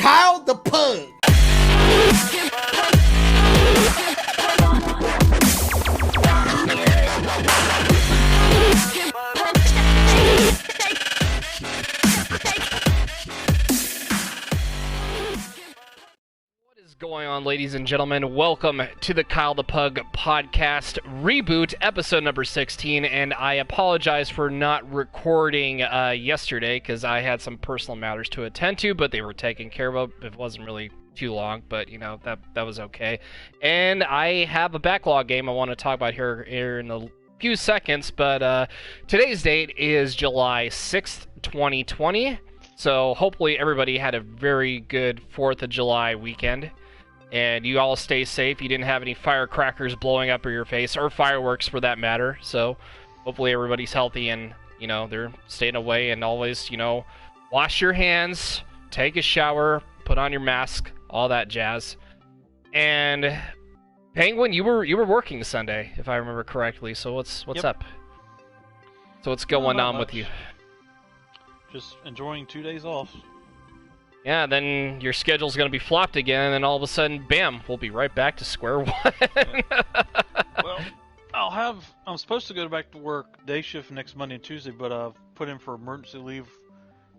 Kyle the Pug. Going on, ladies and gentlemen? Welcome to the Kyle the Pug podcast reboot, episode number 16. And I apologize for not recording yesterday because I had some personal matters to attend to, but they were taken care of. It wasn't really too long, but you know that was okay. And I have a backlog game I want to talk about here in a few seconds. But today's date is July 6th, 2020. So hopefully everybody had a very good 4th of July weekend. And you all stay safe. You didn't have any firecrackers blowing up in your face, or fireworks for that matter. So hopefully everybody's healthy and, you know, they're staying away. And always, you know, wash your hands, take a shower, put on your mask, all that jazz. And Penguin, you were working Sunday, if I remember correctly. So what's Yep. up? So what's going on with you? Just enjoying 2 days off. Yeah, then your schedule's going to be flopped again, and then all of a sudden, bam, we'll be right back to square one. Well, I'm supposed to go back to work day shift next Monday and Tuesday, but I've put in for emergency leave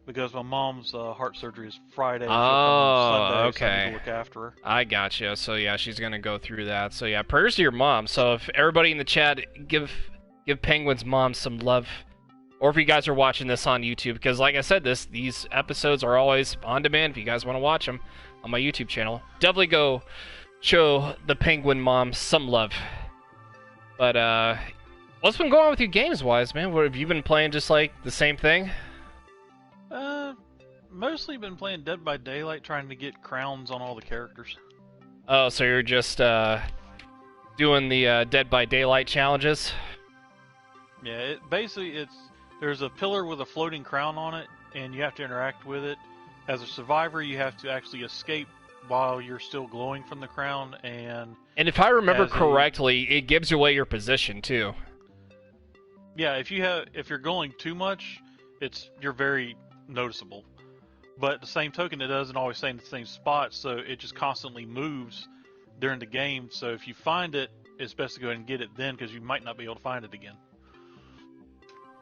because my mom's heart surgery is Friday. Oh, Sunday, so I need okay. to look after her. I gotcha. So yeah, she's going to go through that. So yeah, prayers to your mom. So if everybody in the chat, give Penguin's mom some love. Or if you guys are watching this on YouTube, because like I said, these episodes are always on demand if you guys want to watch them on my YouTube channel. Definitely go show the Penguin mom some love. But what's been going on with you games-wise, man? What, have you been playing just like the same thing? Mostly been playing Dead by Daylight, trying to get crowns on all the characters. Oh, so you're just doing the Dead by Daylight challenges? Yeah, there's a pillar with a floating crown on it, and you have to interact with it. As a survivor, you have to actually escape while you're still glowing from the crown, and if I remember correctly, it gives away your position too. Yeah, if you're glowing too much, you're very noticeable. But at the same token, it doesn't always stay in the same spot, so it just constantly moves during the game. So if you find it, it's best to go ahead and get it then, because you might not be able to find it again.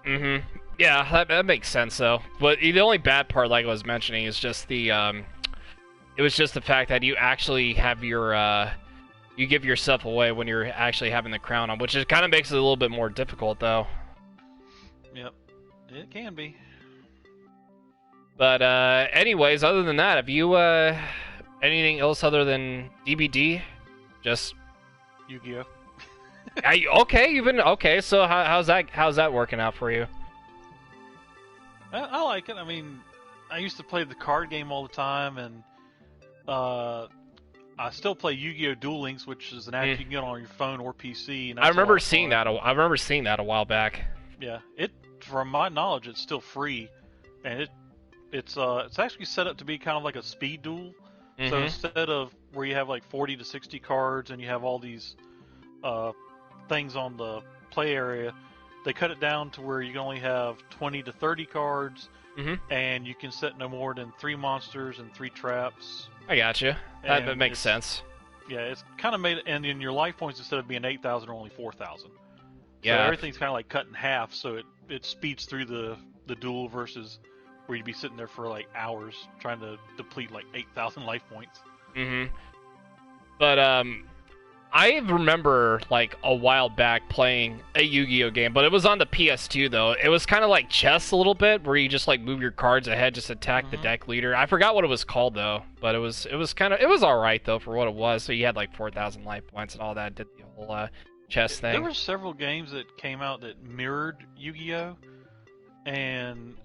Mm-hmm. Yeah, that makes sense though. But the only bad part, like I was mentioning, is just the it was just the fact that you actually have your you give yourself away when you're actually having the crown on, which kind of makes it a little bit more difficult though. Yep, it can be. But anyways, other than that, have you anything else other than DBD? Just Yu-Gi-Oh. Okay. So how's that working out for you? I like it. I mean, I used to play the card game all the time, and I still play Yu-Gi-Oh! Duel Links, which is an app you can get on your phone or PC. And I remember seeing that. I remember seeing that a while back. Yeah, from my knowledge, it's still free, and it's actually set up to be kind of like a speed duel. Mm-hmm. So instead of where you have like 40 to 60 cards and you have all these things on the play area, they cut it down to where you can only have 20 to 30 cards, and you can set no more than 3 monsters and 3 traps. I gotcha. That makes sense. Yeah, it's kind of made, and in your life points, instead of being 8,000, are only 4,000. Yeah. So everything's kind of like cut in half, so it speeds through the duel versus where you'd be sitting there for like hours trying to deplete like 8,000 life points. But I remember like a while back playing a Yu-Gi-Oh game, but it was on the PS2 though. It was kind of like chess a little bit, where you just like move your cards ahead, just attack the deck leader. I forgot what it was called though, but it was all right though for what it was. So you had like 4,000 life points and all that. Did the whole chess thing. There were several games that came out that mirrored Yu-Gi-Oh, and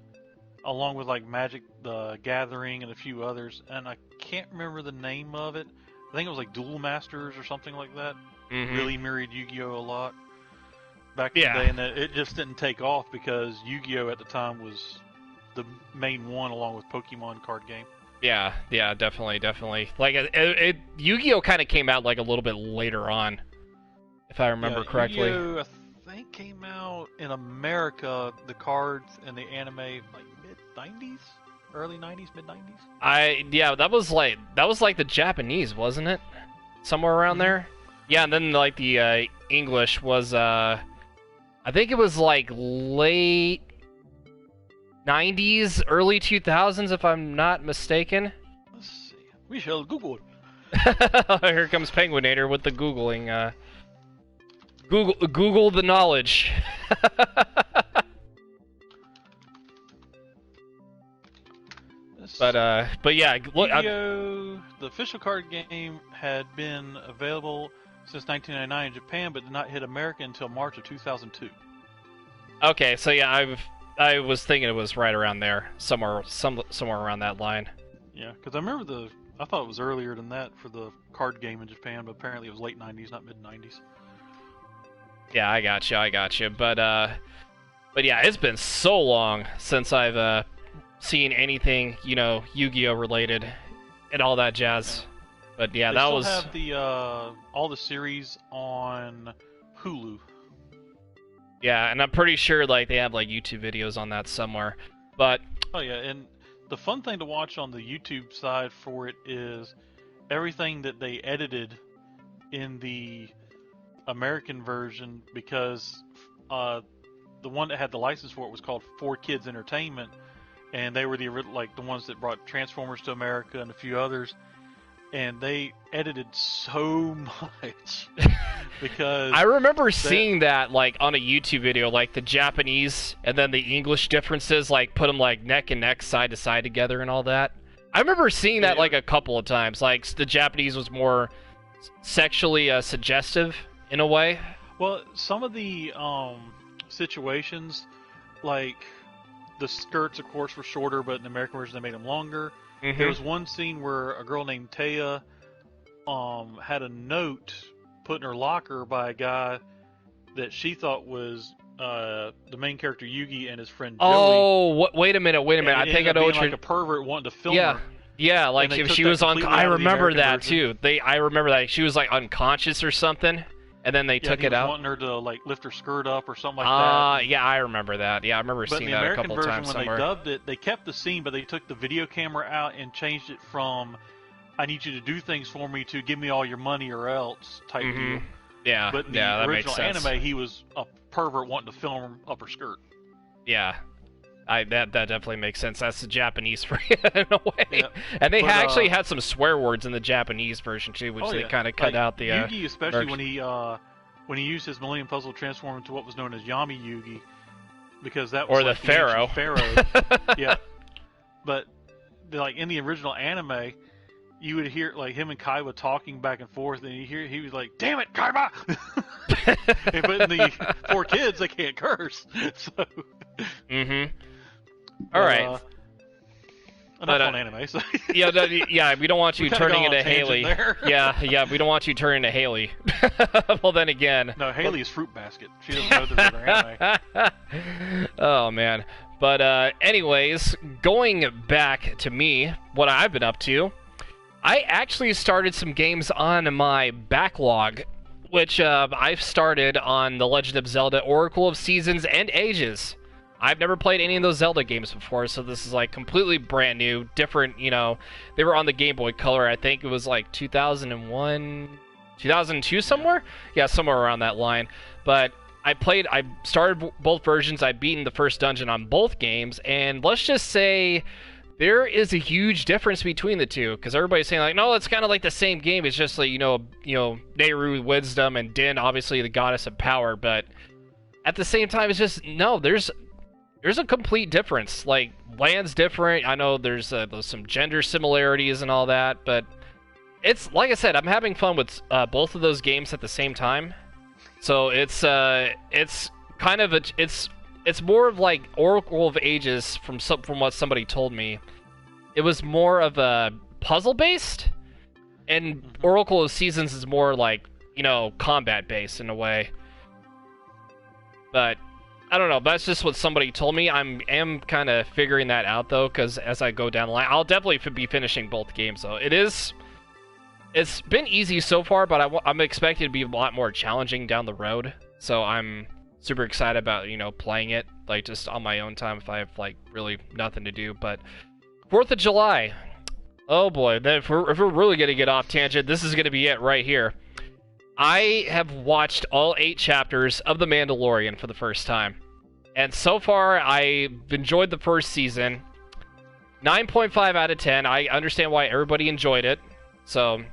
along with like Magic the Gathering and a few others, and I can't remember the name of it. I think it was like Duel Masters or something like that. Really mirrored Yu-Gi-Oh a lot back in the day, and it just didn't take off because Yu-Gi-Oh at the time was the main one, along with Pokemon card game. Yeah, definitely. Like Yu-Gi-Oh kind of came out like a little bit later on, if I remember correctly. Yu-Gi-Oh, I think came out in America, the cards and the anime, like mid-90s, early 90s, mid 90s. Yeah, that was like the Japanese, wasn't it? Somewhere around there. Yeah, and then like the English was I think it was like late 90s, early 2000s, if I'm not mistaken. Let's see. We shall Google. Here comes Penguinator with the Googling. Google the knowledge. But yeah, look. Yu-Gi-Oh! The official card game had been available since 1999 in Japan, but did not hit America until March of 2002. Okay, so yeah, I was thinking it was right around there, somewhere around that line. Yeah, because I remember I thought it was earlier than that for the card game in Japan, but apparently it was late 90s, not mid 90s. Yeah, I got you. But yeah, it's been so long since I've seen anything, Yu-Gi-Oh related and all that jazz. But yeah, they that still was. Have the all the series on Hulu. Yeah, and I'm pretty sure like they have like YouTube videos on that somewhere. But oh yeah, and the fun thing to watch on the YouTube side for it is everything that they edited in the American version, because the one that had the license for it was called 4Kids Entertainment, and they were the ones that brought Transformers to America and a few others, and they edited so much because I remember seeing that like on a YouTube video, like the Japanese and then the English differences, like put them like neck and neck, side to side together and all that. I remember seeing that like a couple of times. Like the Japanese was more sexually suggestive in a way. Well, some of the situations, like the skirts, of course, were shorter, but in the American version they made them longer. Mm-hmm. There was one scene where a girl named Taya had a note put in her locker by a guy that she thought was the main character Yugi and his friend Joey. Oh, wait a minute. I think I know what you're... like a pervert wanting to film her. Yeah, like if she was on... I remember that too. I remember that she was like unconscious or something, and then they took it out. Wanting her to like lift her skirt up or something like that. Yeah, I remember that. Yeah, I remember seeing that a couple of times somewhere. When they dubbed it, they kept the scene, but they took the video camera out and changed it from "I need you to do things for me" to "give me all your money or else" type deal. Yeah, but in the original anime, he was a pervert wanting to film up her skirt. Yeah. That definitely makes sense. That's the Japanese for you in a way. Yeah. And they actually had some swear words in the Japanese version too, which they kind of cut out the Yugi, especially when he used his Millennium Puzzle to transform into what was known as Yami Yugi, because that was the Pharaoh. Yeah. But like in the original anime, you would hear like him and Kaiba talking back and forth, and he was like, "Damn it, Kaiba!" But in the 4Kids, they can't curse. So. All right. Enough on anime. So. yeah, we don't want you turning into Haley. Yeah, we don't want you turning into Haley. Well, then again. No, Haley is Fruit Basket. She doesn't know there's other anime. Oh man. But anyways, going back to me, what I've been up to, I actually started some games on my backlog, which I've started on The Legend of Zelda: Oracle of Seasons and Ages. I've never played any of those Zelda games before, so this is like completely brand new, different, they were on the Game Boy Color. I think it was like 2001, 2002 somewhere? Yeah, somewhere around that line. But I started both versions. I've beaten the first dungeon on both games, and let's just say there is a huge difference between the two, because everybody's saying like, no, it's kind of like the same game. It's just like, Nehru, wisdom, and Din, obviously the goddess of power, but at the same time, it's just, no, there's a complete difference. Like, land's different. I know there's some gender similarities and all that, but it's, like I said, I'm having fun with both of those games at the same time. So it's kind of it's more of like Oracle of Ages from what somebody told me. It was more of a puzzle based, and Oracle of Seasons is more like, combat based in a way. But I don't know. That's just what somebody told me. I am kind of figuring that out, though, because as I go down the line, I'll definitely be finishing both games, though. It's been easy so far, but I'm expecting it to be a lot more challenging down the road. So I'm super excited about, playing it, like, just on my own time if I have, like, really nothing to do. But 4th of July. Oh boy, if we're really going to get off tangent, this is going to be it right here. I have watched all 8 chapters of The Mandalorian for the first time. And so far, I've enjoyed the first season. 9.5 out of 10. I understand why everybody enjoyed it. So,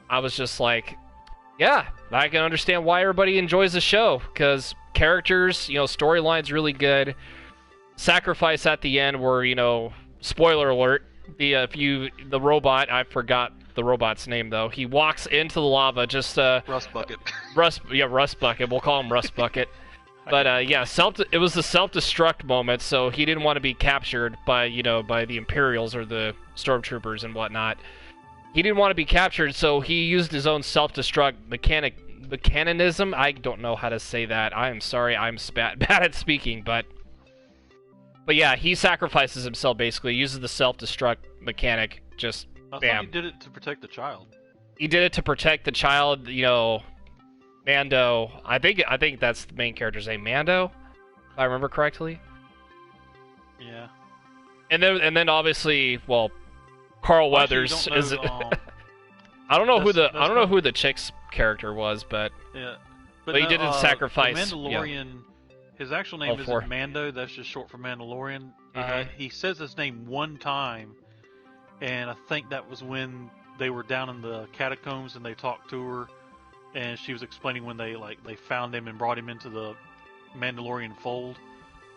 I was just like, yeah, I can understand why everybody enjoys the show. Because characters, storyline's really good. Sacrifice at the end where, spoiler alert, the robot, I forgot the robot's name though. He walks into the lava, just Rust Bucket. Rust Bucket. We'll call him Rust Bucket. But it was the self-destruct moment, so he didn't want to be captured by the Imperials or the stormtroopers and whatnot. He didn't want to be captured, so he used his own self-destruct mechanism. I don't know how to say that. I am sorry, I'm bad at speaking, but yeah, he sacrifices himself basically, uses the self-destruct mechanic, just I bam. thought he did it to protect the child. He did it to protect the child, Mando. I think that's the main character's name, Mando, if I remember correctly. Yeah. And then obviously, well, Carl Weathers is. I don't know who the chick's character was, but yeah, but he didn't sacrifice. The Mandalorian. His actual name isn't Mando. That's just short for Mandalorian. He says his name one time, and I think that was when they were down in the catacombs and they talked to her, and she was explaining when they found him and brought him into the Mandalorian fold.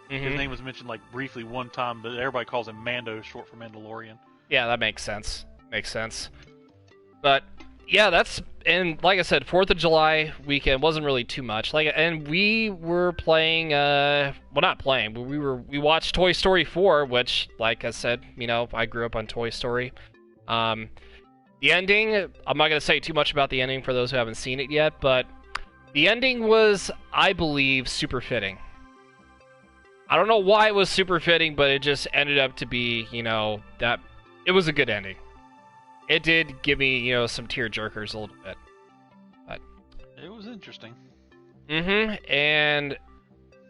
His name was mentioned briefly one time, but everybody calls him Mando, short for Mandalorian. Yeah, that makes sense. But yeah, and like I said, 4th of July weekend wasn't really too much. And we were playing, not playing, but we watched Toy Story 4, which, like I said, I grew up on Toy Story. The ending, I'm not going to say too much about the ending for those who haven't seen it yet, but the ending was, I believe, super fitting. I don't know why it was super fitting, but it just ended up to be, that it was a good ending. It did give me, some tear jerkers a little bit. But it was interesting. And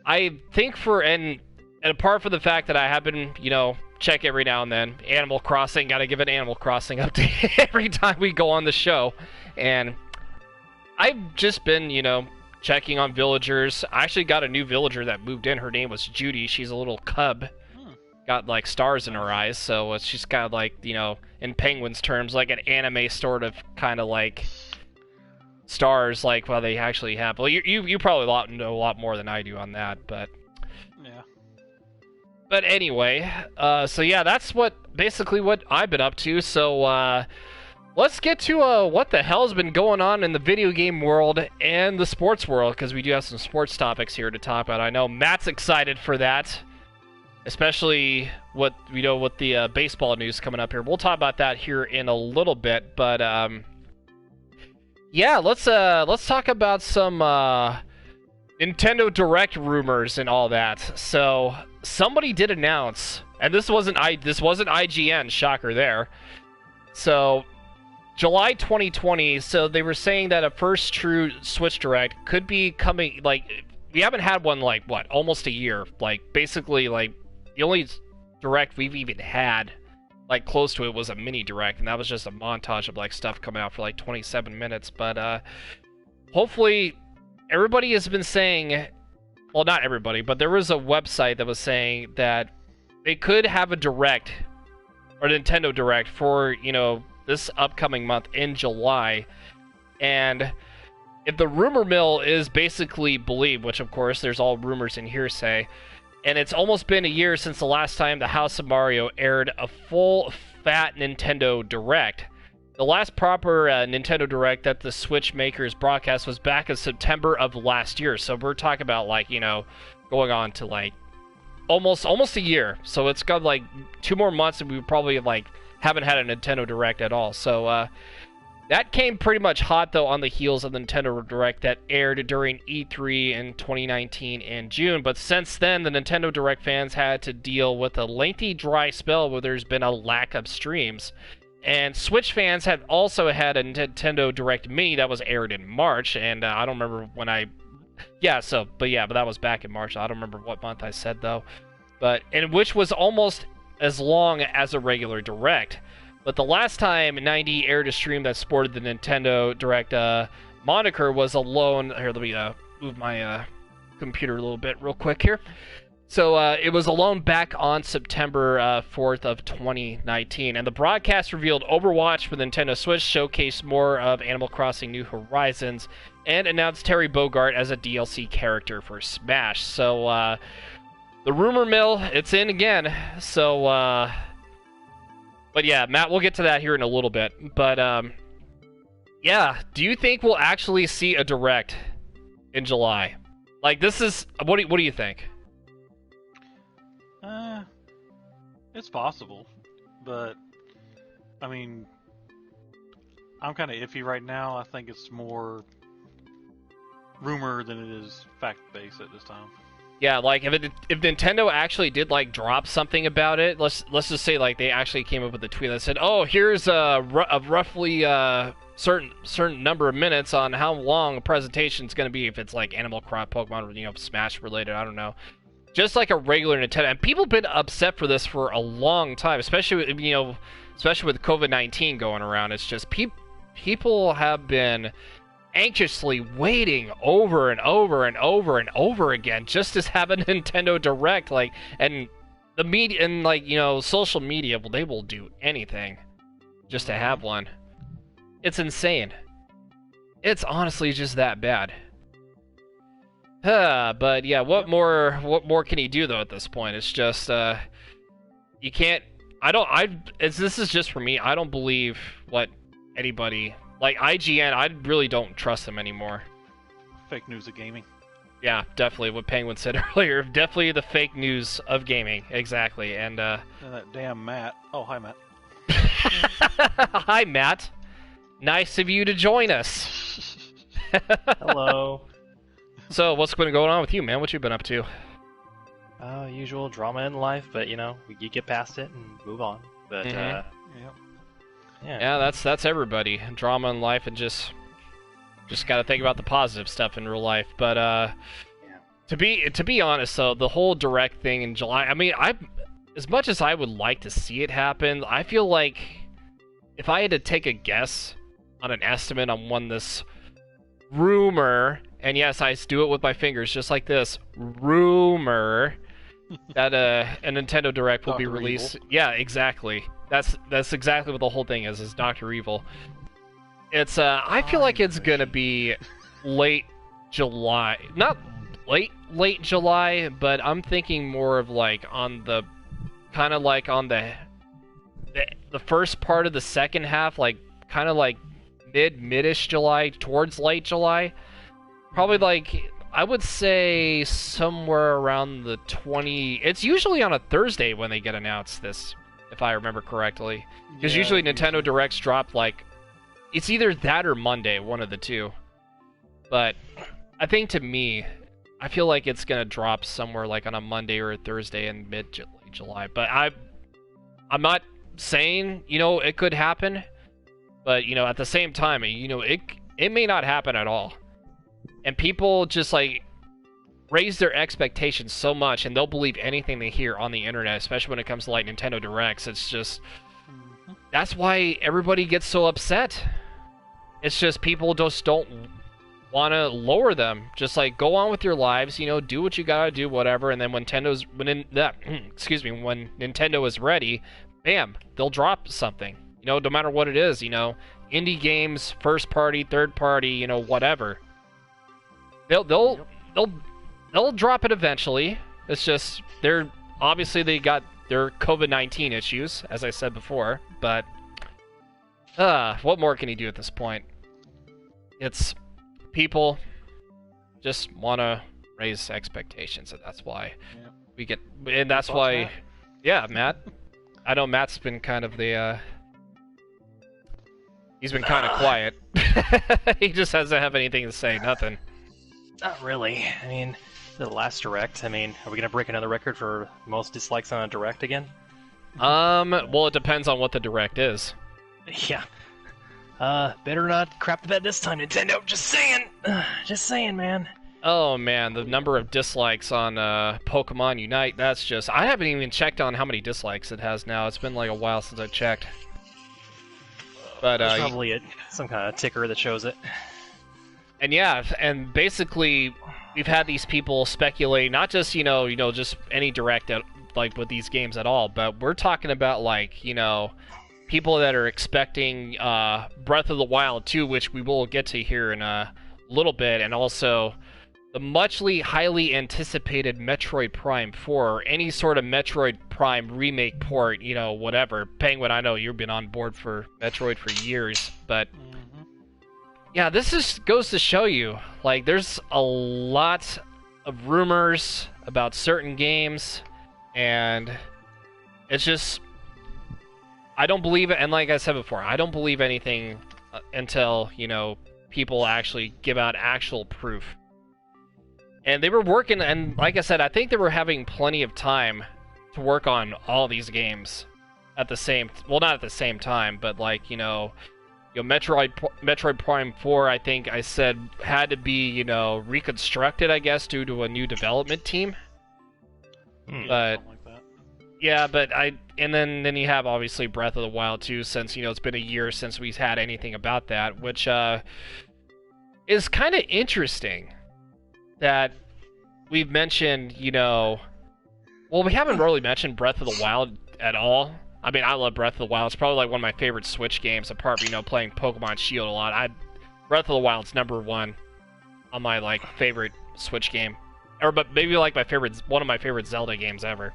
I think and apart from the fact that I have been, check every now and then, Animal Crossing, gotta give an Animal Crossing update every time we go on the show. And I've just been, checking on villagers. I actually got a new villager that moved in. Her name was Judy. She's a little cub. Got stars in her eyes, so she's kind of in Penguin's terms, like an anime sort of kind of stars, well, they actually have. Well, you probably know a lot more than I do on that, but yeah. But anyway, so yeah, that's basically what I've been up to. So let's get to what the hell's been going on in the video game world and the sports world, because we do have some sports topics here to talk about. I know Matt's excited for that. Especially with the baseball news coming up here. We'll talk about that here in a little bit, but yeah, let's talk about some Nintendo Direct rumors and all that. So somebody did announce, and this wasn't IGN, shocker there. So July 2020. So they were saying that a first true Switch Direct could be coming. We haven't had one almost a year. Basically the only Direct we've even had, close to it, was a mini Direct, and that was just a montage of, stuff coming out for, 27 minutes, but, hopefully, everybody has been saying, well, not everybody, but there was a website that was saying that they could have a Direct, or Nintendo Direct, for, this upcoming month in July, and if the rumor mill is basically believed, which, of course, there's all rumors and hearsay, and it's almost been a year since the last time the House of Mario aired a full, fat Nintendo Direct. The last proper Nintendo Direct that the Switch makers broadcast was back in September of last year. So we're talking about, going on to, almost a year. So it's got, 2 more months, and we probably, haven't had a Nintendo Direct at all. So, that came pretty much hot, though, on the heels of the Nintendo Direct that aired during E3 in 2019 in June. But since then, the Nintendo Direct fans had to deal with a lengthy dry spell where there's been a lack of streams. And Switch fans had also had a Nintendo Direct Mini that was aired in March. And I don't remember when but that was back in March. I don't remember what month I said, though. And which was almost as long as a regular Direct. But the last time 90 aired a stream that sported the Nintendo Direct moniker was alone. Here, let me move my computer a little bit real quick here. So it was alone back on September 4th of 2019, and the broadcast revealed Overwatch for the Nintendo Switch, showcased more of Animal Crossing New Horizons, and announced Terry Bogard as a DLC character for Smash. So the rumor mill, it's in again. So, but yeah, Matt, we'll get to that here in a little bit. But yeah, do you think we'll actually see a Direct in July? Like, this is what do you think? It's possible, but I mean, I'm kind of iffy right now. I think it's more rumor than it is fact-based at this time. Yeah, like if Nintendo actually did like drop something about it, let's just say like they actually came up with a tweet that said, "Oh, here's a roughly certain number of minutes on how long a presentation's going to be if it's like Animal Crossing, Pokemon, Smash related. I don't know." Just like a regular Nintendo, and people have been upset for this for a long time, especially with COVID-19 going around. It's just people have been anxiously waiting over and over and over and over again just to have a Nintendo Direct, like, and the media and like social media, well, they will do anything just to have one. It's insane. It's honestly just that bad. But yeah, what more can he do though at this point? It's just you can't. This is just for me. I don't believe what anybody like IGN. I really don't trust them anymore. Fake news of gaming. Yeah, definitely what Penguin said earlier. Definitely the fake news of gaming. Exactly. And that damn Matt. Oh, hi Matt. Hi Matt. Nice of you to join us. Hello. So, what's been going on with you, man? What you been up to? Usual drama in life, but you get past it and move on. But Yeah, that's everybody. Drama in life, and just got to think about the positive stuff in real life. But to be honest, though, the whole Direct thing in July. I mean, as much as I would like to see it happen, I feel like if I had to take a guess on an estimate on when this rumor. And yes, I do it with my fingers, just like this. Rumor that a Nintendo Direct will be released. Evil. Yeah, exactly. That's exactly what the whole thing is Dr. Evil. It's I feel like it's gonna be late July, not late July, but I'm thinking more of like on the kind of like on the first part of the second half, like kind of like midish July towards late July. Probably like, I would say somewhere around the 20... It's usually on a Thursday when they get announced this, if I remember correctly. Because usually Nintendo Directs drop like... It's either that or Monday, one of the two. But I think to me, I feel like it's going to drop somewhere like on a Monday or a Thursday in mid-July. But I'm not saying, it could happen. But, at the same time, it may not happen at all. And people just, like, raise their expectations so much, and they'll believe anything they hear on the internet, especially when it comes to, like, Nintendo Directs. It's just... That's why everybody gets so upset. It's just people just don't want to lower them. Just, like, go on with your lives, do what you gotta do, whatever, and then when Nintendo is ready, bam, they'll drop something. No matter what it is, indie games, first party, third party, whatever. They'll drop it eventually. It's just they got their COVID-19 issues, as I said before. But what more can he do at this point? It's people just want to raise expectations, and that's why we get. And that's why, Matt. Yeah, Matt. I know Matt's been kind of the. He's been kind of quiet. He just doesn't have anything to say. Nothing. Not really. I mean, the last Direct. I mean, are we gonna break another record for most dislikes on a Direct again? Well, it depends on what the Direct is. Yeah. Better not crap the bed this time, Nintendo. Just saying, man. Oh man, the number of dislikes on Pokemon Unite, that's just... I haven't even checked on how many dislikes it has now. It's been like a while since I checked. But There's probably some kind of ticker that shows it. And yeah, and basically we've had these people speculate, not just, just any direct like with these games at all, but we're talking about like, people that are expecting Breath of the Wild 2, which we will get to here in a little bit, and also the highly anticipated Metroid Prime 4, or any sort of Metroid Prime remake port, whatever. Penguin, I know you've been on board for Metroid for years, but yeah, this just goes to show you, like, there's a lot of rumors about certain games, and it's just, I don't believe it, and like I said before, I don't believe anything until, people actually give out actual proof. And they were working, and like I said, I think they were having plenty of time to work on all these games at the same, well, not at the same time, but like, Metroid Prime 4, I think I said, had to be, reconstructed, I guess, due to a new development team. But Something like that. yeah, but and then you have obviously Breath of the Wild 2, since, it's been a year since we've had anything about that, which is kind of interesting that we've mentioned, well, we haven't really mentioned Breath of the Wild at all. I mean, I love Breath of the Wild. It's probably like one of my favorite Switch games, apart from, playing Pokemon Shield a lot. Breath of the Wild's #1 on my, like, favorite Switch game. But maybe, like, one of my favorite Zelda games ever.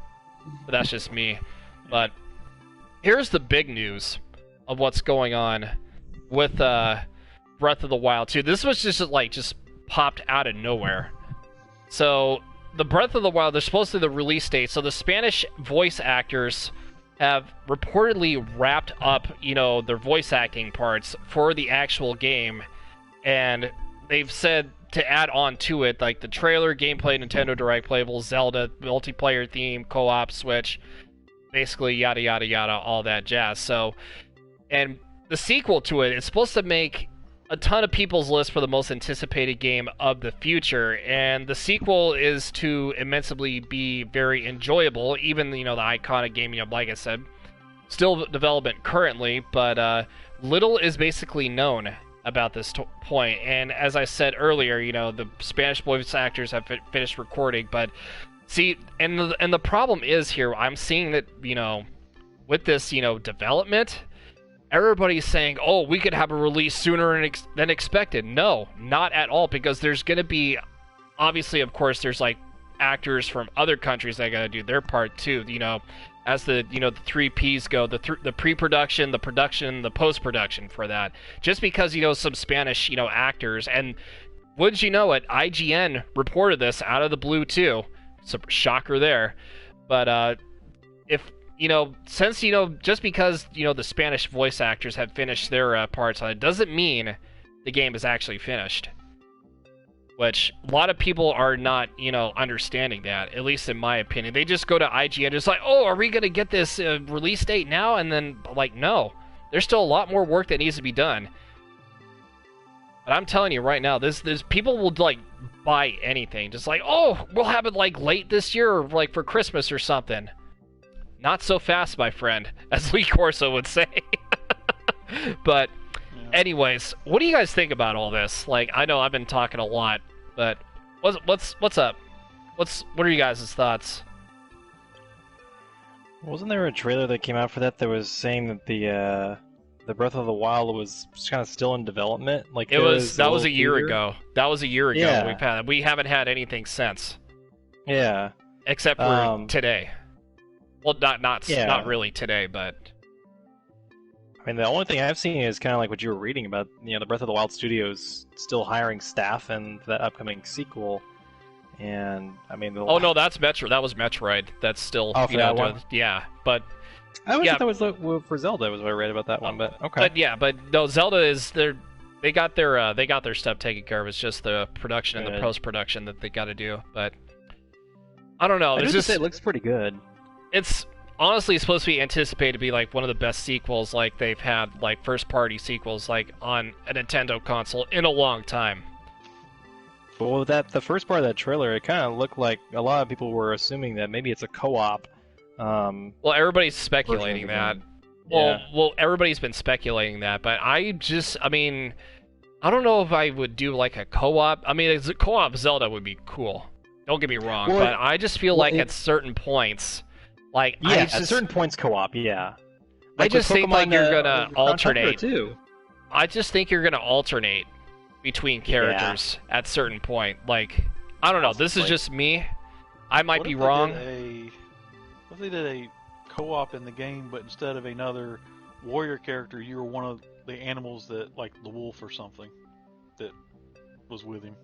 But that's just me. But here's the big news of what's going on with Breath of the Wild 2. This was just popped out of nowhere. So, the Breath of the Wild, they're supposed to be the release date. So the Spanish voice actors have reportedly wrapped up, their voice acting parts for the actual game, and they've said to add on to it, like the trailer, gameplay, Nintendo Direct, playable Zelda, multiplayer theme, co-op, Switch, basically yada yada yada, all that jazz. So, and the sequel to it is supposed to make a ton of people's list for the most anticipated game of the future, and the sequel is to immensely be very enjoyable, even, the iconic game, like I said, still development currently, but little is basically known about this point, and as I said earlier, the Spanish voice actors have finished recording, but see, and the problem is here, I'm seeing that, with this, development, everybody's saying, oh, we could have a release sooner than expected. No, not at all, because there's going to be, obviously, of course, there's, like, actors from other countries that got to do their part, too, as the, the 3 Ps go, the pre-production, the production, the post-production for that. Just because, some Spanish, actors, and wouldn't you know it, IGN reported this out of the blue, too. So, shocker there. But, if... since, just because, the Spanish voice actors have finished their parts on it, doesn't mean the game is actually finished. Which, a lot of people are not, understanding that, at least in my opinion. They just go to IGN, just like, oh, are we going to get this release date now? And then, like, no. There's still a lot more work that needs to be done. But I'm telling you right now, this people will, like, buy anything. Just like, oh, we'll have it, like, late this year, or, like, for Christmas or something. Not so fast, my friend, as Lee Corso would say. But, anyways, what do you guys think about all this? Like, I know I've been talking a lot, but what's up? What are you guys' thoughts? Wasn't there a trailer that came out for that was saying that the Breath of the Wild was kind of still in development? Like, that was a year ago. That was a year ago. Yeah. We haven't had anything since. Yeah. Except for today. Well, not really today, but... I mean, the only thing I've seen is kind of like what you were reading about, the Breath of the Wild Studios still hiring staff and the upcoming sequel, and, I mean... Oh, no, that's Metro. That was Metroid. That's still... Oh, for that one? Yeah, but... I always thought that was for Zelda, was what I read about that one, but okay. But no, Zelda is... They got their stuff taken care of. It's just the production and the post-production that they got to do, but... I don't know. It looks pretty good. It's honestly supposed to be anticipated to be like one of the best sequels like they've had, like first party sequels like on a Nintendo console in a long time. But with that, the first part of that trailer, it kind of looked like a lot of people were assuming that maybe it's a co-op. Well, everybody's speculating that. Yeah. Well, everybody's been speculating that, but I mean, I don't know if I would do like a co-op. I mean, a co-op Zelda would be cool. Don't get me wrong, but I just feel like at certain points, like at certain points, co-op. Yeah. I just think like you're gonna alternate. Too. I just think you're gonna alternate between characters at certain point. Like, I don't know. This is just me. I might be wrong. What if they did a co-op in the game, but instead of another warrior character, you were one of the animals that, like the wolf or something, that was with him?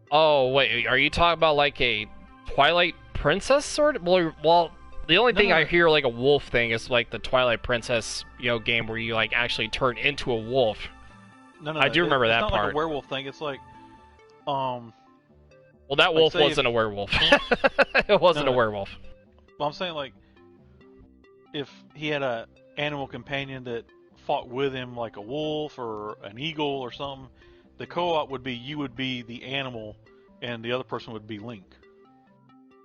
Oh wait, are you talking about like a Twilight Princess sort of? Well, the only thing I hear like a wolf thing is like the Twilight Princess, game where you like actually turn into a wolf. No, I do remember that part. It's not like a werewolf thing. It's like, well, that wolf wasn't a werewolf. It wasn't a werewolf. Well, I'm saying like, if he had a animal companion that fought with him like a wolf or an eagle or something, the co-op would be you would be the animal and the other person would be Link.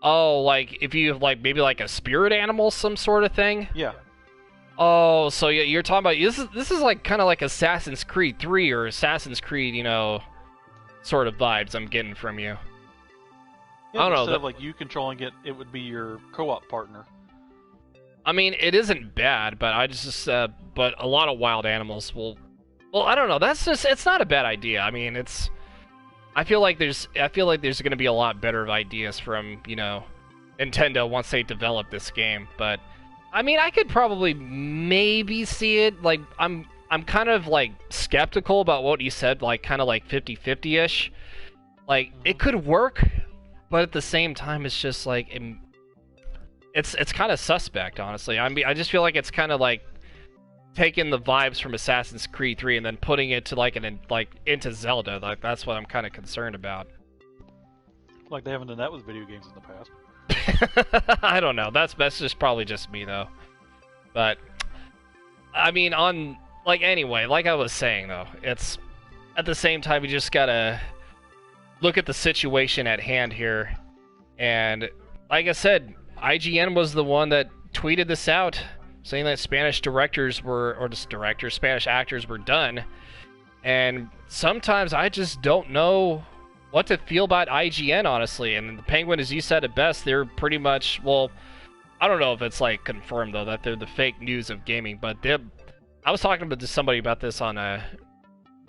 Oh, like if you have like maybe like a spirit animal, some sort of thing? Yeah. Oh, so you're talking about this is like kind of like Assassin's Creed 3 or Assassin's Creed, sort of vibes I'm getting from you. Yeah, I don't know. Instead of like you controlling it, it would be your co-op partner. I mean, it isn't bad, but I just but a lot of wild animals will. Well, I don't know. It's not a bad idea. I mean, I feel like there's going to be a lot better ideas from Nintendo once they develop this game. But I mean, I could probably maybe see it. Like I'm kind of like skeptical about what you said. Like kind of like 50-50ish. Like it could work, but at the same time, it's just like it's kind of suspect, honestly. I mean, I just feel like it's kind of like taking the vibes from Assassin's Creed 3 and then putting it to into Zelda. Like that's what I'm kind of concerned about. Like they haven't done that with video games in the past. I don't know. That's just probably just me though. But I mean, anyway, like I was saying though, it's at the same time you just gotta look at the situation at hand here, and like I said, IGN was the one that tweeted this out, saying that Spanish Spanish actors were done. And sometimes I just don't know what to feel about IGN, honestly. And the Penguin, as you said it best, they're pretty much, well, I don't know if it's like confirmed though that they're the fake news of gaming, but I was talking to somebody about this on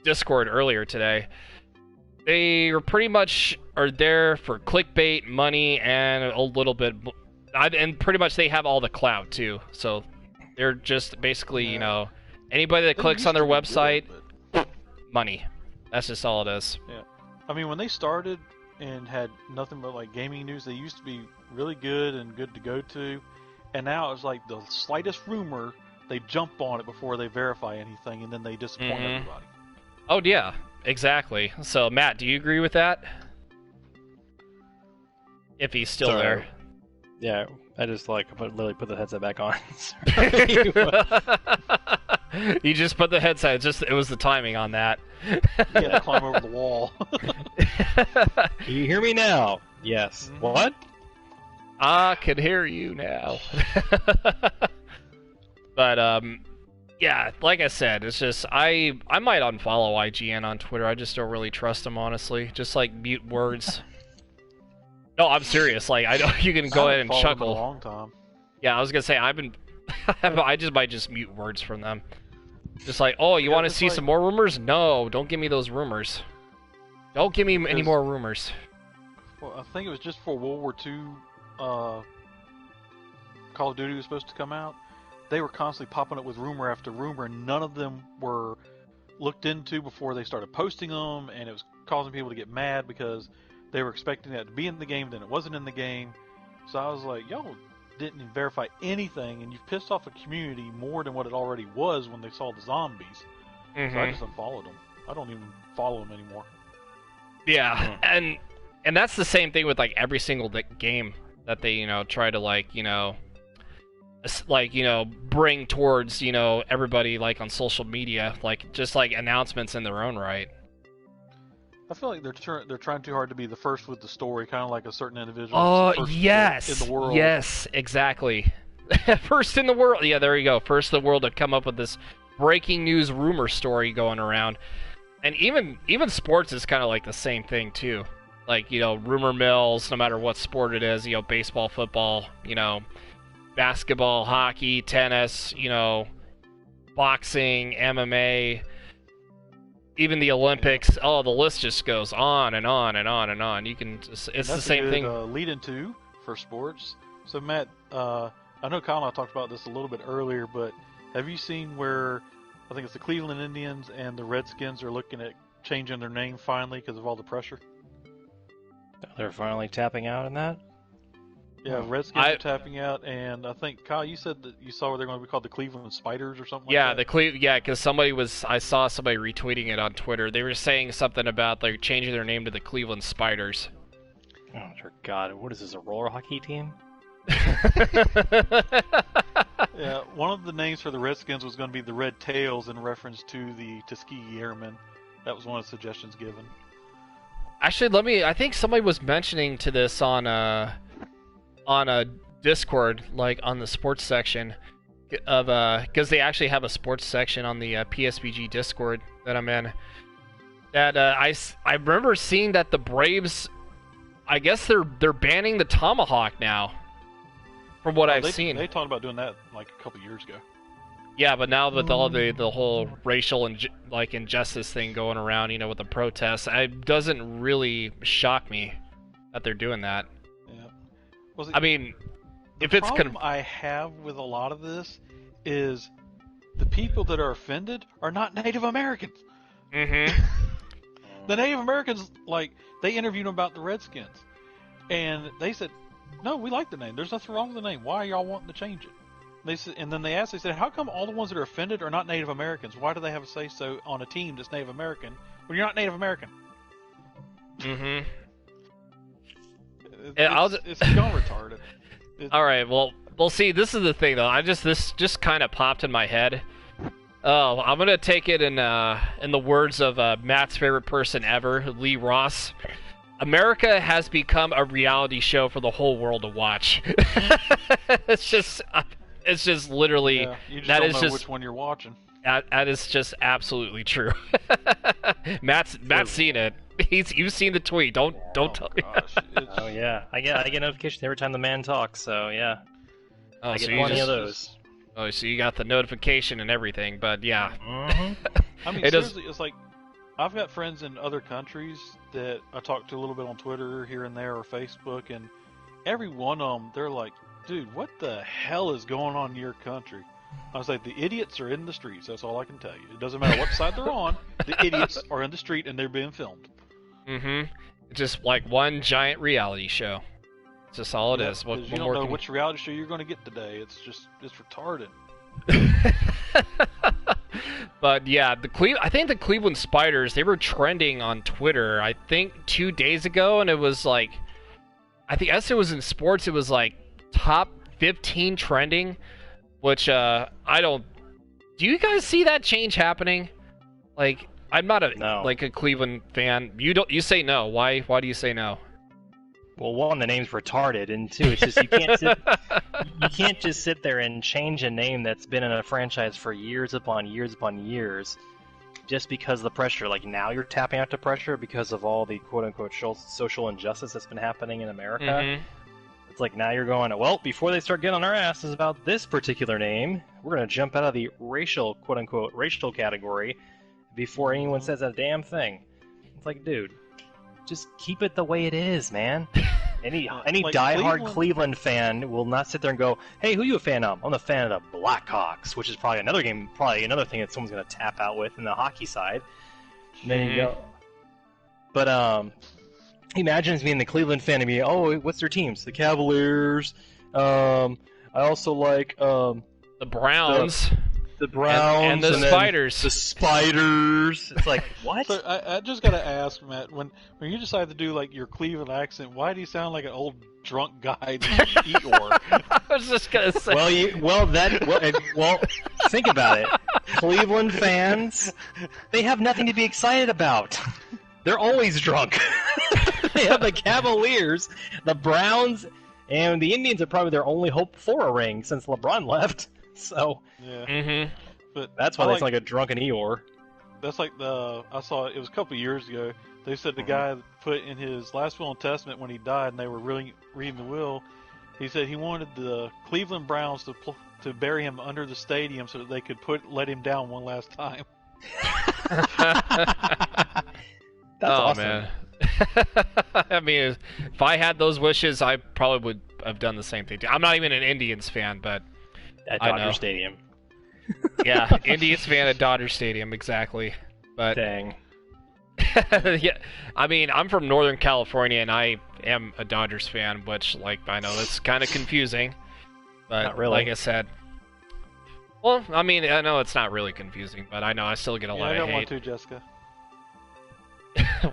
Discord earlier today. They are pretty much are there for clickbait, money, and a little bit, and pretty much they have all the clout too. So they're just basically, anybody that clicks on their website, money. That's just all it is. Yeah, I mean, when they started and had nothing but like gaming news, they used to be really good and good to go to, and now it's like the slightest rumor, they jump on it before they verify anything, and then they disappoint everybody. Oh yeah. Exactly. So, Matt, do you agree with that? If he's still there. Yeah, I just literally put the headset back on. You just put the headset. It was the timing on that. You had to climb over the wall. Can you hear me now? Yes. Mm-hmm. What? I can hear you now. But yeah, like I said, it's just I might unfollow IGN on Twitter. I just don't really trust them, honestly. Just like mute words. No, I'm serious. Like I know you can go ahead and chuckle. A long time. Yeah, I was gonna say I just might just mute words from them. Just like, oh, you want to see some more rumors? No, don't give me those rumors. Don't give me any more rumors. Well, I think it was just for World War II. Call of Duty was supposed to come out. They were constantly popping up with rumor after rumor, and none of them were looked into before they started posting them, and it was causing people to get mad because they were expecting that to be in the game, then it wasn't in the game. So I was like, y'all didn't even verify anything, and you've pissed off a community more than what it already was when they saw the zombies. Mm-hmm. So I just unfollowed them. I don't even follow them anymore. Yeah, and that's the same thing with like every single game that they try to bring towards everybody like on social media, like just like announcements in their own right. I feel like they're trying too hard to be the first with the story, kind of like a certain individual. Oh, First yes. in the world. Yes, exactly. First in the world. Yeah, there you go. First in the world to come up with this breaking news rumor story going around. And even sports is kind of like the same thing, too. Like, rumor mills, no matter what sport it is, baseball, football, basketball, hockey, tennis, boxing, MMA, even the Olympics. Oh, the list just goes on and on and on and on. It's the same thing. Lead into for sports. So Matt, I know Kyle and I talked about this a little bit earlier, but have you seen where I think it's the Cleveland Indians and the Redskins are looking at changing their name finally because of all the pressure? They're finally tapping out in that? Yeah, Redskins are tapping out, and I think, Kyle, you said that you saw where they're going to be called the Cleveland Spiders or something like that? Yeah, because I saw somebody retweeting it on Twitter. They were saying something about like changing their name to the Cleveland Spiders. Oh, dear God. What is this, a roller hockey team? Yeah, one of the names for the Redskins was going to be the Red Tails in reference to the Tuskegee Airmen. That was one of the suggestions given. Actually, I think somebody was mentioning to this on a Discord, like on the sports section of because they actually have a sports section on the PSBG Discord that I'm in. That I remember seeing that the Braves, I guess they're banning the tomahawk now. From what I've seen, they talked about doing that like a couple years ago. Yeah, but now with all the whole racial and injustice thing going around, with the protests, it doesn't really shock me that they're doing that. Yeah. Well, I mean, if the it's problem I have with a lot of this is the people that are offended are not Native Americans. Mm-hmm. The Native Americans, they interviewed them about the Redskins, and they said, "No, we like the name. There's nothing wrong with the name. Why are y'all wanting to change it?" They said, and then they said, "How come all the ones that are offended are not Native Americans? Why do they have a say-so on a team that's Native American when you're not Native American?" Mm-hmm. It's gone retarded. All right, well, see, this is the thing, though. This just kind of popped in my head. Oh, I'm gonna take it in the words of Matt's favorite person ever, Lee Ross. America has become a reality show for the whole world to watch. It's just literally. Yeah, you just don't know which one you're watching. That is just absolutely true. Matt's seen it. You've seen the tweet. Don't tell me. Oh yeah, I get notifications every time the man talks. So yeah, oh, I get plenty of those. Oh, so you got the notification and everything, but yeah. Mm-hmm. I mean, seriously, it's like I've got friends in other countries that I talk to a little bit on Twitter here and there or Facebook, and every one of them, they're like, "Dude, what the hell is going on in your country?" I was like, "The idiots are in the streets. That's all I can tell you. It doesn't matter what side they're on. The idiots are in the street and they're being filmed." Mm-hmm. Just like one giant reality show. That's just all it is. What you don't know which reality show you're going to get today. It's retarded. But yeah, I think the Cleveland Spiders, they were trending on Twitter, I think 2 days ago, and it was like, I guess it was in sports, it was like top 15 trending, which do you guys see that change happening? Like, I'm not a Cleveland fan. You say no. Why do you say no? Well, one, the name's retarded, and two, it's just you can't just sit there and change a name that's been in a franchise for years upon years upon years, just because of the pressure. Like, now you're tapping out to pressure because of all the quote-unquote social injustice that's been happening in America. Mm-hmm. It's like now you're going, well, before they start getting on our asses about this particular name, we're going to jump out of the racial, quote-unquote, racial category before anyone says a damn thing. It's like, dude, just keep it the way it is, man. Any diehard Cleveland fan will not sit there and go, "Hey, who are you a fan of?" I'm a fan of the Blackhawks, which is probably another thing that someone's going to tap out with in the hockey side. And then you go. But imagine being the Cleveland fan and being, "Oh, what's their teams? The Cavaliers. I also like the Browns." The Browns and the Spiders. The Spiders. It's like, what? So I just gotta ask, Matt, when you decide to do like your Cleveland accent, why do you sound like an old drunk guy that you eat or? I was just gonna say. Well, think about it. Cleveland fans, they have nothing to be excited about. they're always drunk. They have the Cavaliers, the Browns, and the Indians are probably their only hope for a ring since LeBron left. So Yeah. But that's why they sound like a drunken Eeyore. That's like I saw it was a couple of years ago. They said the guy put in his last will and testament when he died, and they were really reading the will. He said he wanted the Cleveland Browns to bury him under the stadium so that they could let him down one last time. That's awesome. Man. I mean, if I had those wishes, I probably would have done the same thing. I'm not even an Indians fan, but At Dodger Stadium. Yeah, Indians fan at Dodger Stadium, exactly. But dang. Yeah, I mean, I'm from Northern California, and I am a Dodgers fan, which, like, I know that's kind of confusing. But Not really. like I said, well, I mean, I know it's not really confusing, but I know I still get a lot I of got hate. one too, Jessica.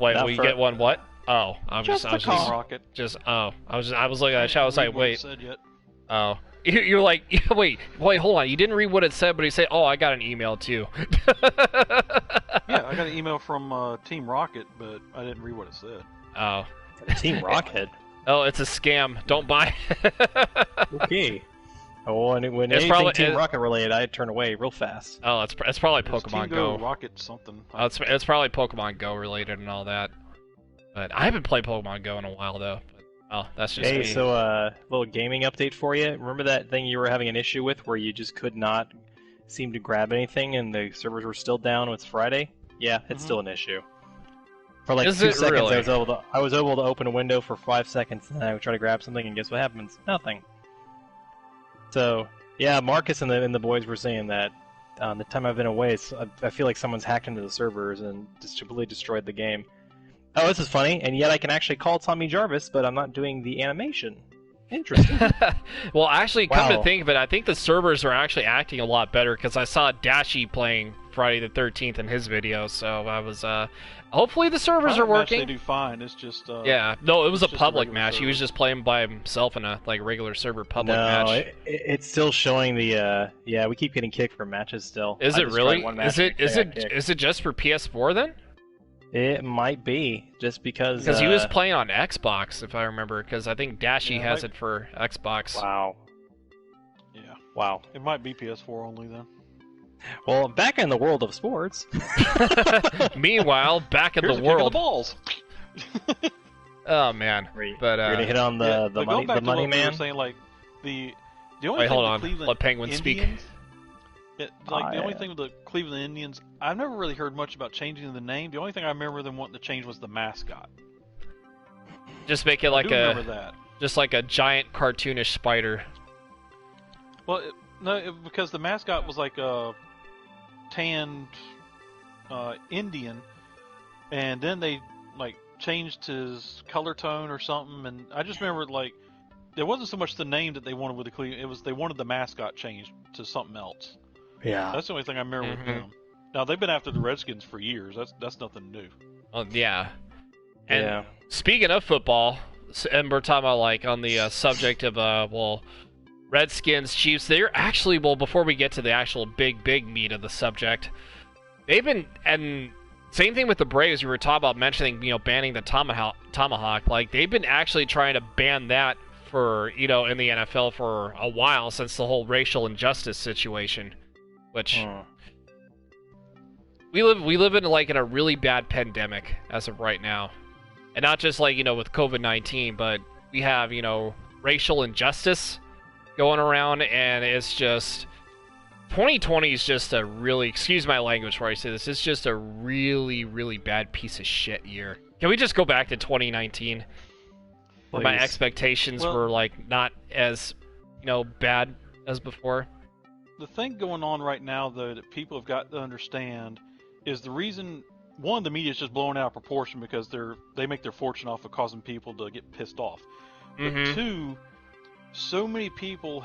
Wait, Not will you for- get one? What? Oh, I was Team Rocket. I was looking at the chat. I was like, Read what it wait. said yet. Oh, you're like, wait, hold on. You didn't read what it said, but he said, oh, I got an email too. Yeah, I got an email from Team Rocket, but I didn't read what it said. Oh, Team Rocket. oh, it's a scam. Don't buy. Okay. Oh, and when It's anything probably- Team Rocket related, I turn away real fast. Oh, it's probably It's Pokemon Team Go. Rocket something. Oh, it's probably Pokemon Go related and all that. But I haven't played Pokemon Go in a while though. But, oh, that's just Hey, me. so little gaming update for you. Remember that thing you were having an issue with where you just could not seem to grab anything and the servers were still down? It's Friday. Yeah, it's still an issue. For like Is 2 it seconds, really? I was able to open a window for 5 seconds, and then I would try to grab something, and guess what happens? Nothing. So yeah, Marcus and the boys were saying that the time I've been away, I feel like someone's hacked into the servers and just completely destroyed the game. Oh, this is funny, and yet I can actually call Tommy Jarvis, but I'm not doing the animation. Interesting. Well, actually, come to Wow. think of it, I think the servers are actually acting a lot better because I saw Dashi playing Friday the 13th in his video, so I was, hopefully the servers are Private match, working. They do fine. It's just Yeah, no, it was a it's just a public regular match. He was server. just playing by himself in a regular server public no, match. it's still showing the. Yeah, we keep getting kicked from matches still. Is I it just really? tried one match Is it and I got kicked. is it just for PS4 then? It might be just because. Because he was playing on Xbox, if I remember. Because I think Dashi Yeah, has like- it for Xbox. Wow. yeah. Wow. It might be PS4 only then. Well, back in the world of sports. Meanwhile, back in Here's the a kick of world. the balls. Oh man! But You're gonna hit on Yeah, the but money going back to money what we were man. saying, like the only Wait, thing hold with on. Cleveland Let Penguin speak. Indians, the only yeah. thing with the Cleveland Indians, I've never really heard much about changing the name. The only thing I remember them wanting to change was the mascot. just make it I like do remember that. just like a giant cartoonish spider. Well, because the mascot was like a tanned Indian, and then they like changed his color tone or something, and I just remember like it wasn't so much the name that they wanted with the Cleveland, it was they wanted the mascot changed to something else. Yeah. That's the only thing I remember with Mhm. them. Now they've been after the Redskins for years. That's nothing new. Oh yeah. And Yeah. speaking of football, and we're talking about like on the subject of Redskins, Chiefs. They're actually before we get to the actual big meat of the subject, they've been and same thing with the Braves. We were talking about mentioning banning the tomahawk. Like they've been actually trying to ban that for in the NFL for a while since the whole racial injustice situation, which. We live in like in a really bad pandemic as of right now, and not just like with COVID-19, but we have racial injustice going around, and it's just 2020 is just a really, excuse my language where I say this, it's just a really bad piece of shit year. Can we just go back to 2019? Where my Please. expectations Well- were like not as bad as before. The thing going on right now, though, that people have got to understand is the reason. One, the media is just blowing out of proportion because they make their fortune off of causing people to get pissed off. But Mhm. two, so many people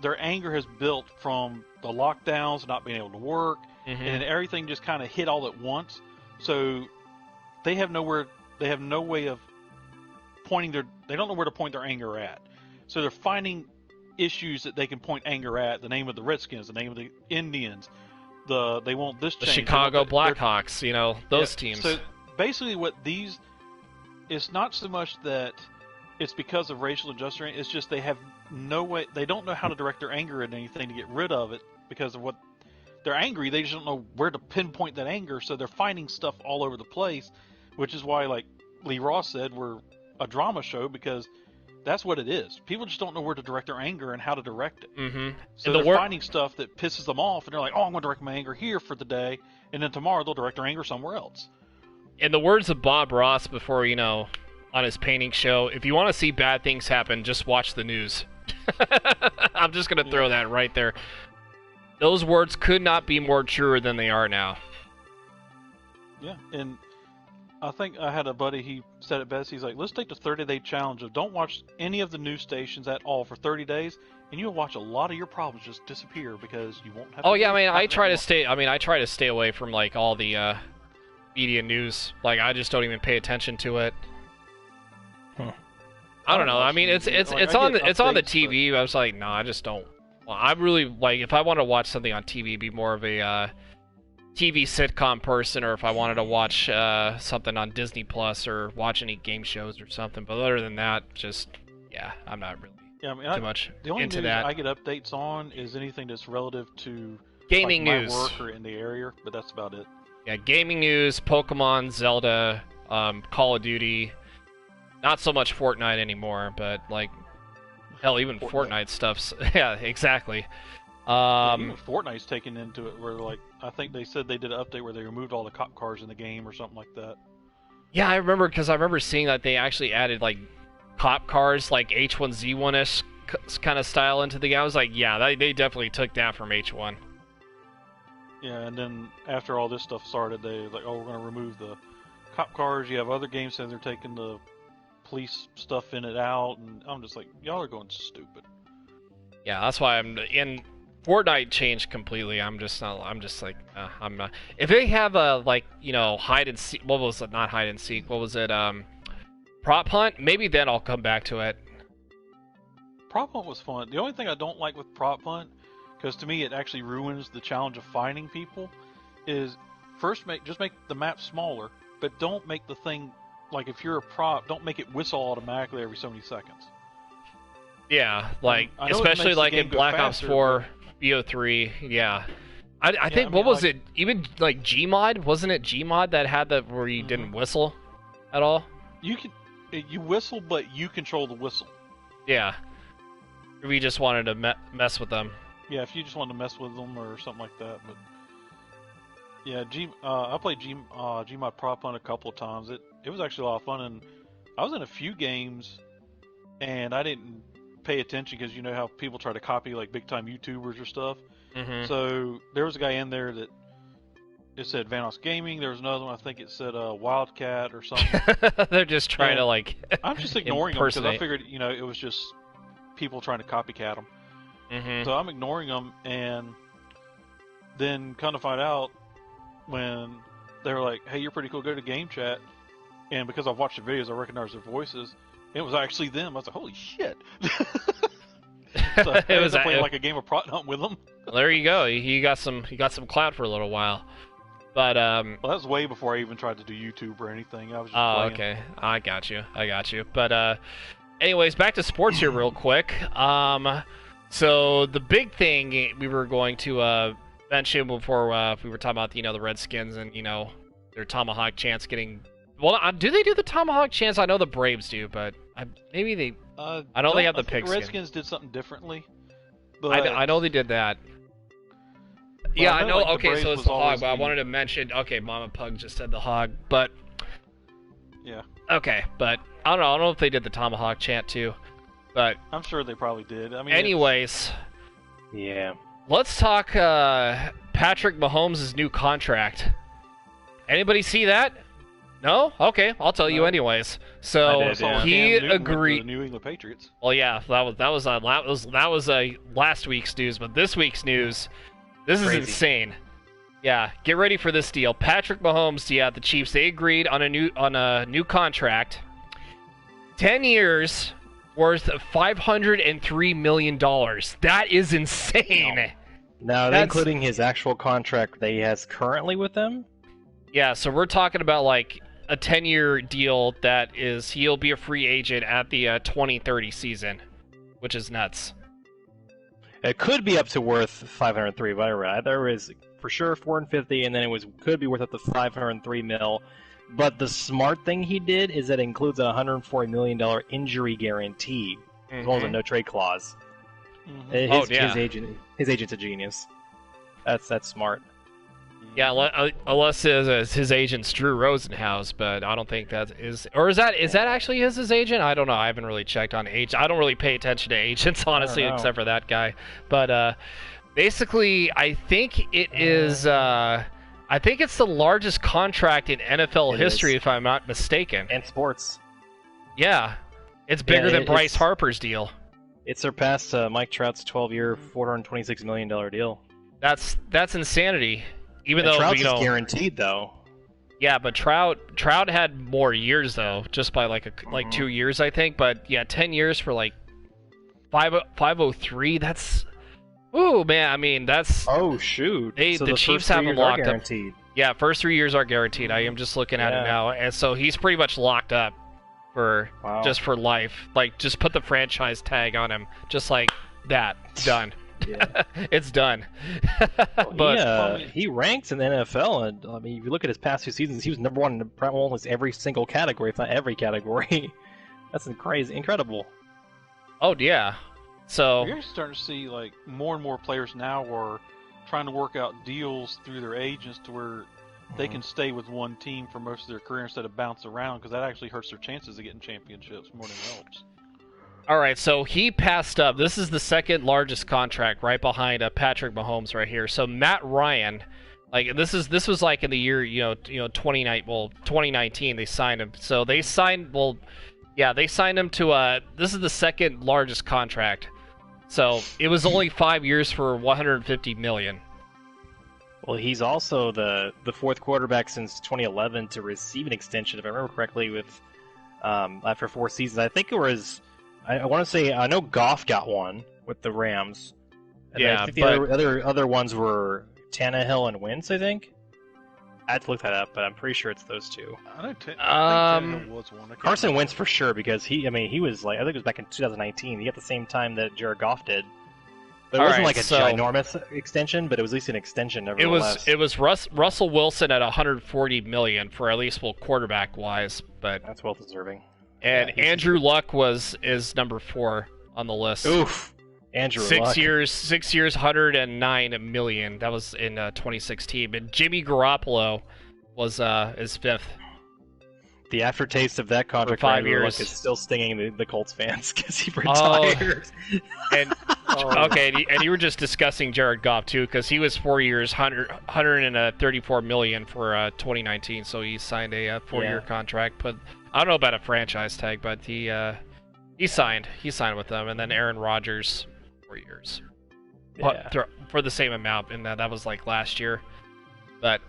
their anger has built from the lockdowns, not being able to work, Mhm. and everything just kind of hit all at once. So they have no way of they don't know where to point their anger at. So they're finding issues that they can point anger at. The name of the Redskins, the name of the Indians. They want this The change. Chicago They want Blackhawks, those yeah, teams. So basically what these, it's not so much that it's because of racial injustice. It's just they have no way. They don't know how to direct their anger at anything to get rid of it because of what they're angry. They just don't know where to pinpoint that anger, so they're finding stuff all over the place, which is why, like Lee Ross said, we're a drama show because that's what it is. People just don't know where to direct their anger and how to direct it. Mm-hmm. So they're finding stuff that pisses them off, and they're like, "Oh, I'm going to direct my anger here for the day," and then tomorrow they'll direct their anger somewhere else. In the words of Bob Ross before, on his painting show, if you want to see bad things happen, just watch the news. I'm just going to throw that right there. Those words could not be more truer than they are now. Yeah, and I think I had a buddy, he said it best. He's like, let's take the 30-day challenge of don't watch any of the news stations at all for 30 days, and you'll watch a lot of your problems just disappear because you won't have. Oh yeah, I try to stay away from like all the media news. Like I just don't even pay attention to it. I don't know. I mean, it's on the TV. I was like, no, I just don't. Well, I really like if I want to watch something on TV, be more of a TV sitcom person, or if I wanted to watch something on Disney Plus or watch any game shows or something. But other than that, just I'm not really too much the only into news that. I get updates on is anything that's relative to gaming like, news, my work or in the area, but that's about it. Yeah, gaming news, Pokemon, Zelda, Call of Duty. Not so much Fortnite anymore, but like hell, even Fortnite stuff's yeah, exactly. Even Fortnite's taken into it where like I think they said they did an update where they removed all the cop cars in the game or something like that. Yeah, I remember seeing that they actually added like cop cars, like H1Z1-ish kind of style into the game. I was like, yeah, they definitely took that from H1. Yeah, and then after all this stuff started, they like, oh, we're going to remove the cop cars. You have other games saying they're taking the police stuff in it out, and I'm just like, y'all are going stupid. Yeah, that's why I'm in. Fortnite changed completely. I'm not. If they have a hide and seek, what was it? Not hide and seek. What was it? Prop hunt. Maybe then I'll come back to it. Prop hunt was fun. The only thing I don't like with prop hunt, because to me it actually ruins the challenge of finding people, is first just make the map smaller, but don't make the thing like if you're a prop, don't make it whistle automatically every so many seconds. Yeah, like especially like in Black Ops 4. BO3, yeah. I think what was it? Even like Gmod, wasn't it Gmod that had that where you didn't whistle at all? You whistle, but you control the whistle. Yeah. We just wanted to mess with them. Yeah, if you just wanted to mess with them or something like that. But yeah, I played Gmod Prop Hunt a couple of times. It was actually a lot of fun, and I was in a few games, and I didn't pay attention because you know how people try to copy like big time YouTubers or stuff. Mm-hmm. So there was a guy in there that it said Vanos Gaming. There was another one, I think it said Wildcat or something. They're just trying to like. I'm just ignoring them because I figured it was just people trying to copycat them. Mm-hmm. So I'm ignoring them, and then kind of find out when they were like, "Hey, you're pretty cool. Go to game chat," and because I've watched the videos, I recognize their voices. It was actually them. I was like, "Holy shit!" So I was playing like a game of Prop Hunt with them. Well, there you go. He got some clout for a little while, but well, that was way before I even tried to do YouTube or anything. I was just playing. Okay, I got you. But anyways, back to sports here real quick. So the big thing we were going to mention before we were talking about the Redskins and their tomahawk chance getting. Well, do they do the tomahawk chance? I know the Braves do, but maybe they. I know they have the pigskin. The Redskins did something differently. But I know they did that. Yeah, I know. Like, okay, so it's the hog, but I wanted to mention. Okay, Mama Pug just said the hog, but. Yeah. Okay, but I don't know if they did the tomahawk chant too, but. I'm sure they probably did. I mean. Anyways. Yeah. Let's talk Patrick Mahomes' new contract. Anybody see that? No? Okay, I'll tell you anyways. So he agreed. The New England Patriots. Well, yeah, that was last week's news, but this week's news, this is insane. Yeah, get ready for this deal. Patrick Mahomes, the Chiefs, they agreed on a new contract. 10 years, worth of $503 million. That is insane. Now, including his actual contract that he has currently with them? Yeah, so we're talking about like a 10-year deal that is he'll be a free agent at the 2030 season, which is nuts. It could be up to worth 503, but I read there was for sure 450, and then could be worth up to 503 mil. But the smart thing he did is that it includes a $140 million injury guarantee, as well as a no trade clause. His agent's a genius. That's smart. Yeah, unless his agent's Drew Rosenhaus, but I don't think that is. Or is that actually his agent? I don't know. I haven't really checked on agents. I don't really pay attention to agents, honestly, except for that guy. But basically, I think it is. I think it's the largest contract in NFL history, if I'm not mistaken. And sports. Yeah, it's bigger than Bryce Harper's deal. It surpassed Mike Trout's 12-year, $426 million deal. That's insanity. Even though Trout's is guaranteed, though. Yeah, but Trout had more years though, just by like 2 years, I think. But yeah, 10 years for like 503. That's man. I mean, that's shoot. The Chiefs have him locked up. Yeah, first 3 years are guaranteed. I am just looking at it now, and so he's pretty much locked up for just for life. Like, just put the franchise tag on him, just like that. Done. Yeah. It's done. But he ranks in the NFL, and I mean, if you look at his past 2 seasons, he was number 1 in almost every single category, if not every category. That's incredible. Oh yeah. So you're starting to see like more and more players now are trying to work out deals through their agents to where they can stay with one team for most of their career instead of bounce around, because that actually hurts their chances of getting championships more than it helps. All right, so he passed up. This is the second largest contract, right behind Patrick Mahomes, right here. So Matt Ryan, like this was like in the year 2019 they signed him. So they signed him to this is the second largest contract. So it was only 5 years for $150 million. Well, he's also the fourth quarterback since 2011 to receive an extension, if I remember correctly, with after 4 seasons. I think it was. I want to say I know Goff got one with the Rams. And I think the other ones were Tannehill and Wentz, I think. I had to look that up, but I'm pretty sure it's those two. I think Tannehill was one. Carson Wentz for sure, because he was like, I think it was back in 2019. He got the same time that Jared Goff did. But it wasn't like a ginormous extension, but it was at least an extension nevertheless. It was Russell Wilson at $140 million for at least quarterback wise, but that's well deserving. And Andrew Luck is number 4 on the list. Oof, Andrew Luck. 6 years, $109 million. That was in 2016. And Jimmy Garoppolo was is 5th. The aftertaste of that contract for 5 years is still stinging the Colts fans because he retired. Okay, and you were just discussing Jared Goff too, because he was 4 years, $134 million for 2019. So he signed a 4-year contract. But I don't know about a franchise tag, but he signed with them. And then Aaron Rodgers, 4 years, for the same amount, and that was like last year. But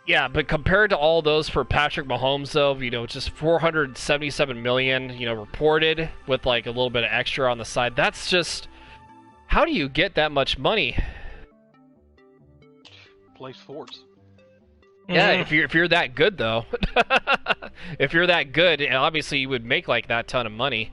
yeah, but compared to all those for Patrick Mahomes, though, just $477 million, reported with like a little bit of extra on the side. That's just, how do you get that much money? Play sports. Yeah, if you're that good though, if you're that good, obviously you would make like that ton of money.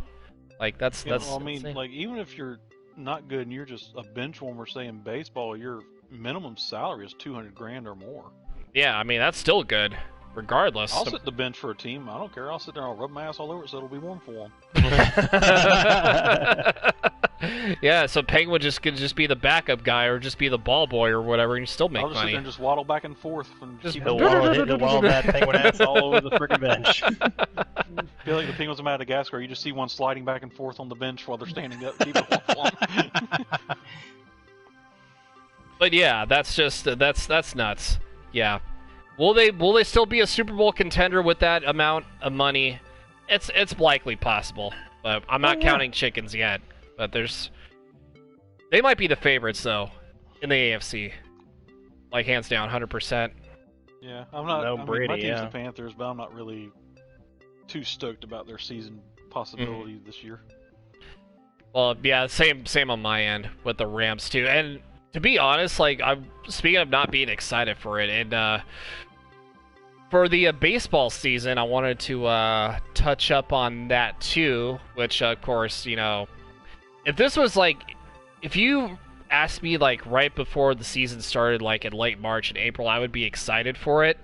Like that's. I mean, like even if you're not good and you're just a bench warmer, say in baseball, your minimum salary is $200,000 or more. Yeah, I mean that's still good, regardless. I'll sit the bench for a team. I don't care. I'll sit there and I'll rub my ass all over it so it'll be warm for them. Yeah, so Penguin could just be the backup guy or just be the ball boy or whatever, and you still make money. I'll just sit there and just waddle back and forth. And just he'll waddle that Penguin ass all over the frickin' bench. Feel like the Penguins of Madagascar. You just see one sliding back and forth on the bench while they're standing up. Keep it warm. But yeah, that's nuts. Yeah. Will they still be a Super Bowl contender with that amount of money? It's likely possible, but I'm not counting chickens yet. But they might be the favorites though in the AFC, like hands down, 100%. Yeah, I'm not. Brady, my team's the Panthers, but I'm not really too stoked about their season possibility this year. Well, yeah, same on my end with the Rams too. And to be honest, like I'm speaking of not being excited for it, and For the baseball season, I wanted to touch up on that too, which, of course, if this was if you asked me right before the season started, in late March and April, I would be excited for it.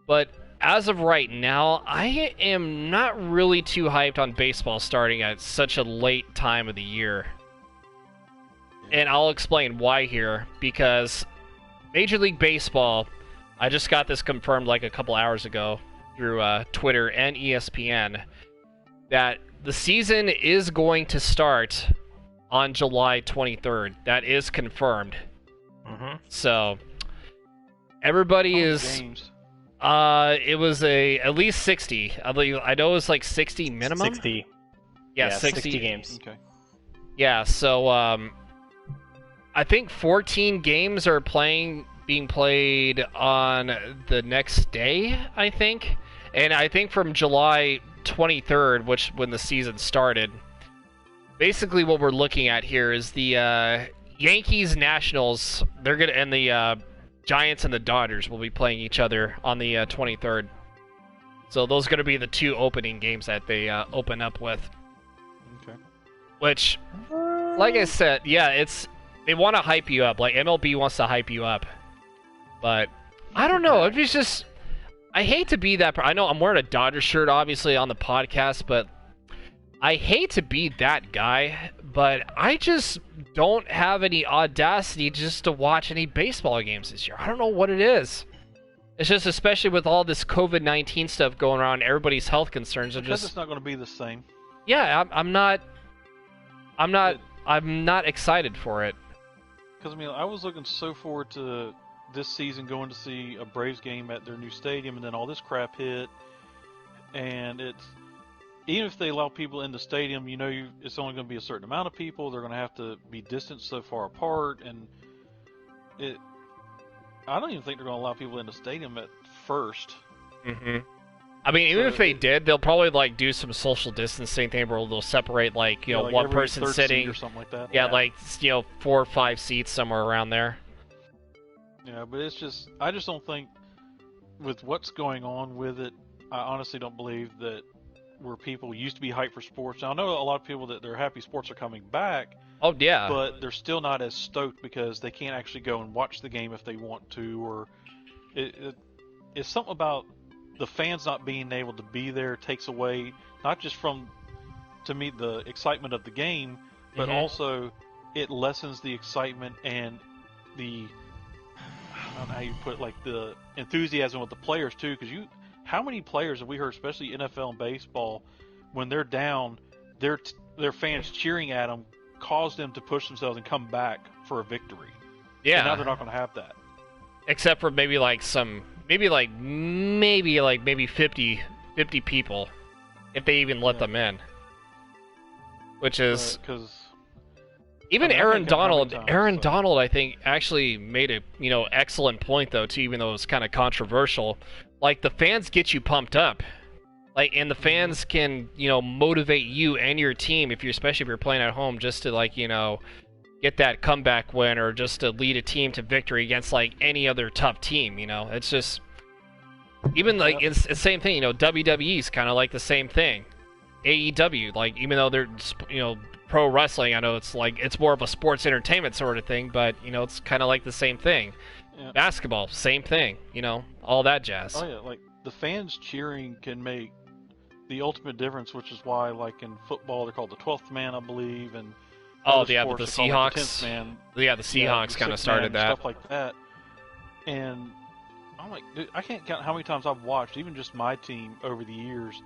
But as of right now, I am not really too hyped on baseball starting at such a late time of the year. And I'll explain why here, because Major League Baseball, I just got this confirmed a couple hours ago through Twitter and ESPN, that the season is going to start on July 23rd. That is confirmed. Mm-hmm. So, everybody is... Games. It was at least 60. I know it was 60 minimum. 60. Yeah, 60 games. Okay. Yeah, so I think 14 games are being played on the next day, I think. And I think from July 23rd, when the season started, basically what we're looking at here is the Yankees Nationals, and the Giants and the Dodgers will be playing each other on the 23rd. So those are going to be the two opening games that they open up with. Okay. Which, like I said, yeah, they want to hype you up. MLB wants to hype you up. But I don't know. It's just, I hate to be that. I know I'm wearing a Dodgers shirt, obviously, on the podcast, but I hate to be that guy. But I just don't have any audacity just to watch any baseball games this year. I don't know what it is. It's just, especially with all this COVID-19 stuff going around, everybody's health concerns are Because just. it's not going to be the same. Yeah, I'm not excited for it. Because I was looking so forward to this season going to see a Braves game at their new stadium, and then all this crap hit, and even if they allow people in the stadium, it's only going to be a certain amount of people. They're going to have to be distanced so far apart, and I don't even think they're going to allow people in the stadium at first. Mm-hmm. I mean, even if they did, they'll probably do some social distancing thing where they'll separate one person sitting or something like that. Yeah, 4 or 5 seats somewhere around there. Yeah, but I just don't think with what's going on with it, I honestly don't believe that where people used to be hyped for sports. Now, I know a lot of people that they're happy sports are coming back. Oh yeah. But they're still not as stoked because they can't actually go and watch the game if they want to, or it's something about the fans not being able to be there takes away not just from, to me, the excitement of the game, but also it lessens the excitement and the, I don't know how you put it, the enthusiasm with the players too. Because how many players have we heard, especially NFL and baseball, when they're down, their fans cheering at them cause them to push themselves and come back for a victory. Yeah. And now they're not going to have that. Except for maybe maybe 50 people, if they even let them in. Which is even Aaron Donald. Donald, I think, actually made a excellent point though too, even though it was kind of controversial. The fans get you pumped up, and the fans can motivate you and your team especially if you're playing at home, just to get that comeback win or just to lead a team to victory against any other tough team. It's just even it's the same thing. WWE's kind of the same thing. AEW, even though they're pro wrestling, I know it's more of a sports entertainment sort of thing, but it's kind of the same thing. Yeah. Basketball, same thing. All that jazz. Oh yeah, the fans cheering can make the ultimate difference, which is why in football they're called the 12th man, I believe, and but the Seahawks. The 10th man. Yeah, the Seahawks kind of started that. Stuff like that. And I'm dude, I can't count how many times I've watched, even just my team over the years.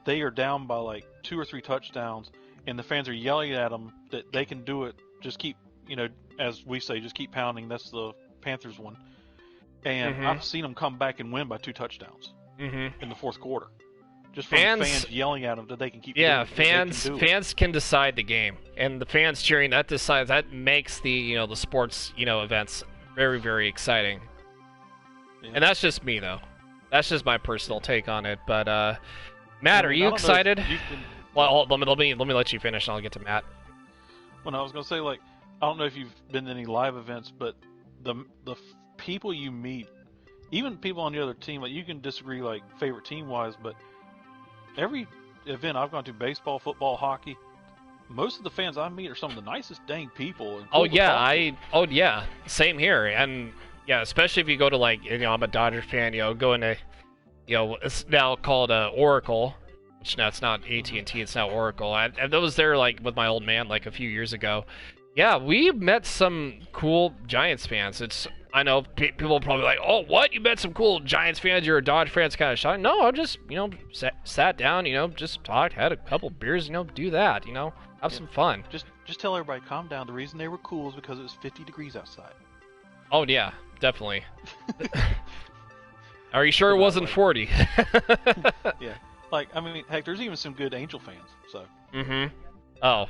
They are down by 2 or 3 touchdowns, and the fans are yelling at them that they can do it. Just keep, as we say, just keep pounding. That's the Panthers one. And I've seen them come back and win by 2 touchdowns in the fourth quarter. Just from fans yelling at them that they can keep. Yeah, fans can decide the game, and the fans cheering that makes the the sports events very, very exciting. Yeah. And that's just me though. That's just my personal take on it. But Matt, are you excited? Well, let me let you finish, and I'll get to Matt. Well, I was gonna say I don't know if you've been to any live events, but the people you meet even people on the other team, like you can disagree like favorite team wise, but every event I've gone to, baseball, football, hockey, most of the fans I meet are some of the nicest dang people. And cool same here. And yeah, especially if you go to like, I'm a Dodger fan, going to, it's now called Oracle, which now it's not AT&T, it's now Oracle. And I was there like with my old man like a few years ago. Yeah, we met some cool Giants fans. I know people are probably like, oh, what? You met some cool Giants fans? You're a Dodge fan? It's kind of shocking. No, I just, sat down, just talked, had a couple beers, do that, have some fun. Just tell everybody, calm down. The reason they were cool is because it was 50 degrees outside. Oh, yeah, definitely. Are you sure it wasn't 40? Yeah. Like, I mean, heck, there's even some good Angel fans, so. Mm-hmm. Oh.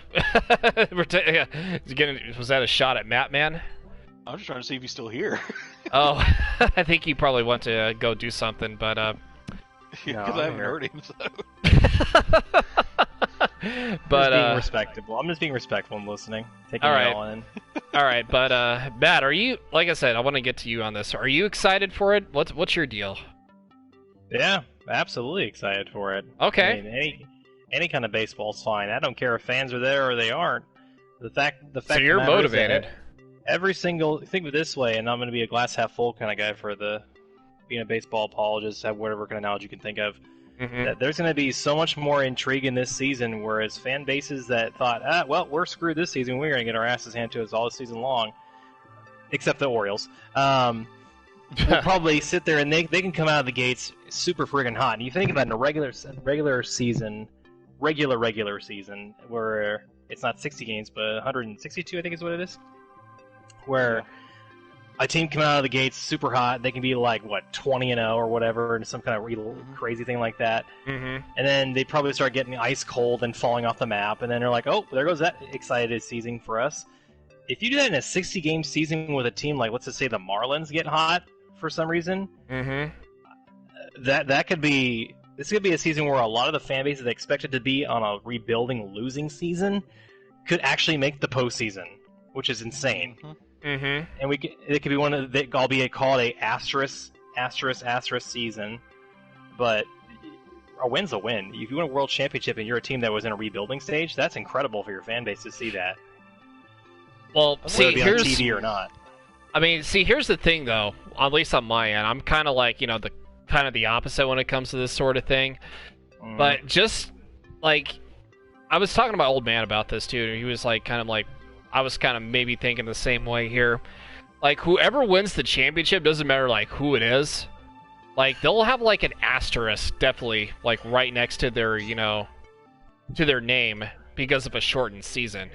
Was that a shot at Matt, man? I'm just trying to see if he's still here. Oh, I think he probably went to go do something, but because I haven't heard him. So. But being respectable. I'm just being respectful and listening, taking it all in. All right, but Matt, are you? Like I said, I want to get to you on this. Are you excited for it? What's your deal? Yeah, absolutely excited for it. Okay. I mean, any kind of baseball's fine. I don't care if fans are there or they aren't. The fact. So you're motivated. Think of it this way, and I'm going to be a glass half full kind of guy for being a baseball apologist, have whatever kind of analogy you can think of. Mm-hmm. That there's going to be so much more intrigue in this season, whereas fan bases that thought, well, we're screwed this season, we're going to get our asses handed to us all season long, except the Orioles, will probably sit there and they can come out of the gates super friggin' hot. And you think about it in a regular season, where it's not 60 games, but 162, I think is what it is. Where a team come out of the gates super hot, they can be like 20-0 or whatever, and some kind of real crazy thing like that. Mm-hmm. And then they probably start getting ice cold and falling off the map, and then they're like, oh, there goes that excited season for us. If you do that in a 60-game season with a team like, let's just say the Marlins get hot for some reason, that could be. This could be a season where a lot of the fan bases that expected to be on a rebuilding, losing season could actually make the postseason, which is insane. Mm-hmm. And it could be one of the, albeit called a asterisk season, but a win's a win. If you win a world championship and you're a team that was in a rebuilding stage, that's incredible for your fan base to see that. Well, see, here's on TV or not. I mean, see, here's the thing, though. At least on my end, I'm kind of like the opposite when it comes to this sort of thing. But just like I was talking to my old man about this too, and he was like, I was kind of maybe thinking the same way here. Like, whoever wins the championship, doesn't matter, like, who it is. Like, they'll have, like, an asterisk, definitely, like, right next to their, to their name because of a shortened season.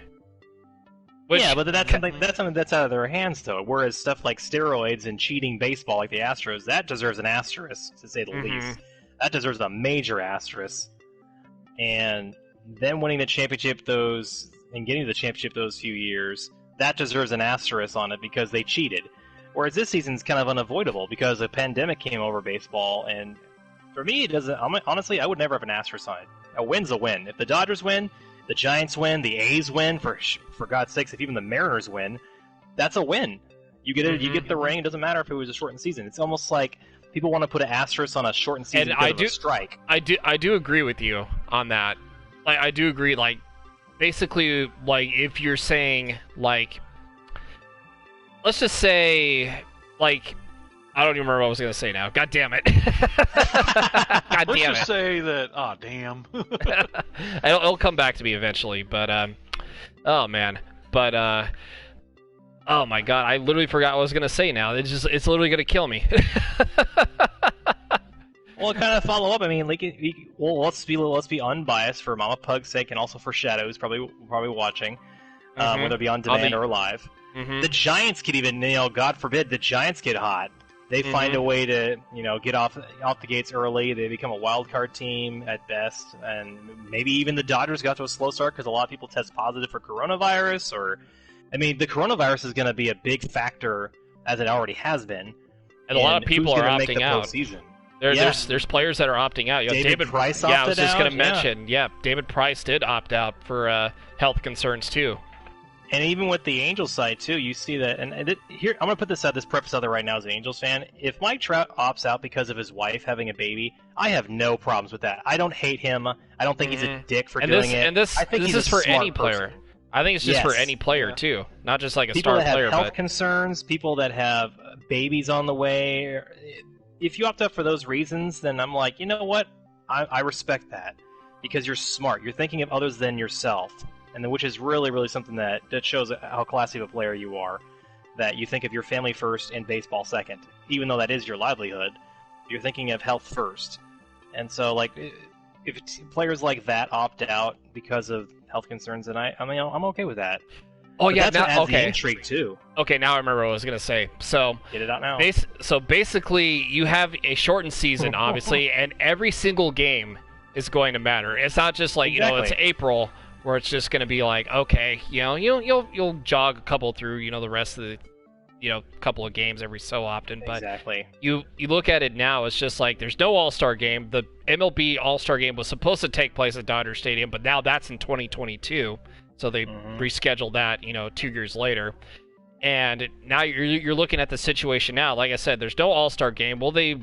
Yeah, but that's something that's out of their hands, though. Whereas stuff like steroids and cheating baseball, like the Astros, that deserves an asterisk, to say the least. That deserves a major asterisk. And them winning the championship and getting to the championship those few years, that deserves an asterisk on it because they cheated. Whereas this season's kind of unavoidable because a pandemic came over baseball, and for me, it doesn't. Honestly, I would never have an asterisk on it. A win's a win. If the Dodgers win, the Giants win, the A's win, for God's sakes, if even the Mariners win, that's a win. You get it. You get the ring. It doesn't matter if it was a shortened season. It's almost like people want to put an asterisk on a shortened season because of a strike. I do agree with you on that. Like, I do agree. Like, basically, like, if you're saying, like, let's just say, like, I don't even remember what I was going to say now. God damn it. Let's just say that, damn. It'll come back to me eventually, but, oh, man. But, oh, my God. I literally forgot what I was going to say now. It's literally going to kill me. Well, kind of follow up. I mean, like, let's be unbiased for Mama Pug's sake, and also for Shadow, who's probably watching, whether it be on demand or live. The Giants could even, God forbid, the Giants get hot. They find a way to, get off the gates early. They become a wild card team at best, and maybe even the Dodgers got to a slow start because a lot of people test positive for coronavirus. The coronavirus is going to be a big factor, as it already has been. And a lot of people are opting out. There's players that are opting out. David Price opted out. Yeah, I was just going to mention. Yeah, David Price did opt out for health concerns too. And even with the Angels side too, you see that. And here, I'm gonna put this preface out there right now as an Angels fan. If Mike Trout opts out because of his wife having a baby, I have no problems with that. I don't hate him. I don't think he's a dick for doing it. And this, I think this he's is a for smart any player. person. I think it's just for Yes. any player too, not just like a People star that have player. health But concerns, people that have babies on the way. If you opt out for those reasons, then I'm like, you know what? I respect that because you're smart. You're thinking of others than yourself. And which is really, really something that shows how classy of a player you are. That you think of your family first and baseball second, even though that is your livelihood. You're thinking of health first, and so like if players like that opt out because of health concerns, then I'm okay with that. oh But yeah, that's what adds the okay, intrigue too. okay. Now I remember what I was gonna say. So Get it out now. So basically, you have a shortened season, obviously, and every single game is going to matter. It's not just like it's Exactly. April where it's just going to be like, okay, you'll jog a couple through the rest of the couple of games every so often. But Exactly. you look at it now, it's just like there's no All-Star game. The MLB All-Star game was supposed to take place at Dodger Stadium, but now that's in 2022, so they rescheduled that 2 years later. And now you're looking at the situation now. Like I said, there's no All-Star game. Will they,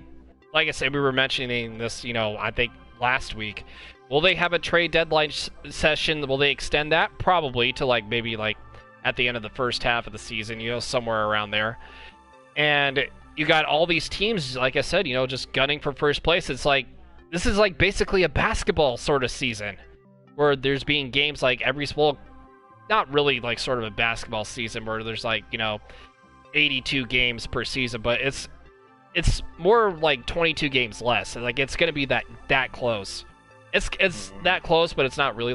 like I said, we were mentioning this, I think last week. Will they have a trade deadline session? Will they extend that? Probably to maybe at the end of the first half of the season, somewhere around there. And you got all these teams, like I said, just gunning for first place. It's like, this is basically a basketball sort of season where there's being games not really sort of a basketball season where there's 82 games per season, but it's more like 22 games less. It's going to be that close. It's that close, but it's not really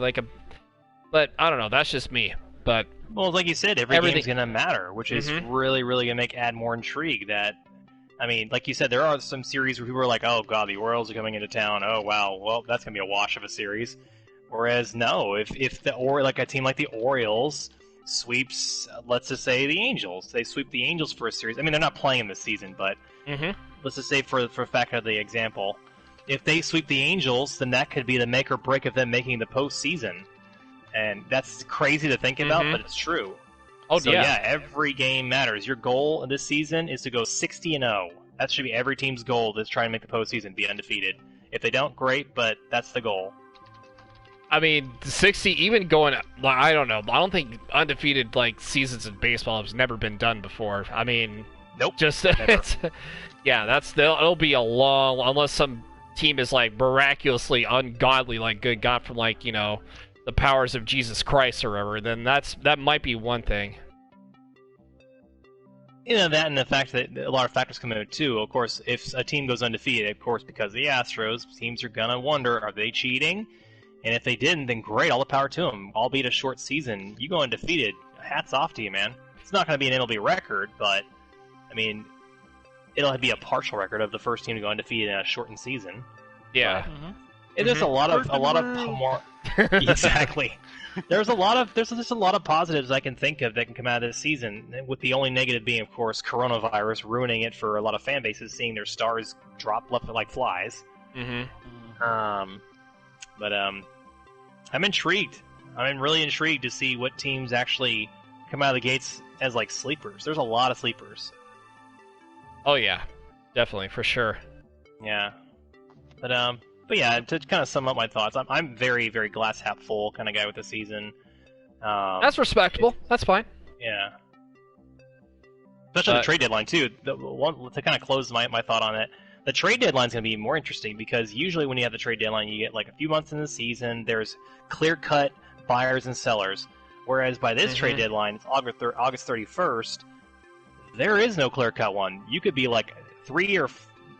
but I don't know, that's just me. But well, like you said, everything game's gonna matter, which is really, really gonna add more intrigue. Like you said, there are some series where people are like, "Oh God, the Orioles are coming into town. Oh wow, well that's gonna be a wash of a series." Whereas no, if a team like the Orioles sweeps, let's just say the Angels, they sweep the Angels for a series. I mean, they're not playing this season, but let's just say for fact of the example, if they sweep the Angels, then that could be the make or break of them making the postseason. And that's crazy to think about, but it's true. Oh, so, yeah, every game matters. Your goal this season is to go 60-0. That should be every team's goal to try and make the postseason, be undefeated. If they don't, great, but that's the goal. I mean, 60, even going, I don't know. I don't think undefeated seasons in baseball has never been done before. I mean, nope. Just it'll be a long, unless some team is miraculously ungodly, good God from the powers of Jesus Christ or whatever, then that might be one thing. That and the fact that a lot of factors come into it too. Of course, if a team goes undefeated, of course, because of the Astros, teams are gonna wonder, are they cheating? And if they didn't, then great, all the power to them. Albeit a short season, you go undefeated, hats off to you, man. It's not gonna be an MLB record, but I mean, it'll be a partial record of the first team to go undefeated in a shortened season. Yeah. There's a lot of more. Exactly. There's just a lot of positives I can think of that can come out of this season. With the only negative being, of course, coronavirus ruining it for a lot of fan bases, seeing their stars drop left like flies. But I'm intrigued. I'm really intrigued to see what teams actually come out of the gates as sleepers. There's a lot of sleepers. Oh yeah, definitely, for sure. Yeah. But yeah, to kind of sum up my thoughts, I'm very, very glass half full kind of guy with the season. That's respectable. That's fine. Yeah. Especially the trade deadline too. To kind of close my thought on it, the trade deadline's going to be more interesting because usually when you have the trade deadline, you get a few months in the season. There's clear-cut buyers and sellers. Whereas by this trade deadline, it's August 31st. There is no clear-cut one. You could be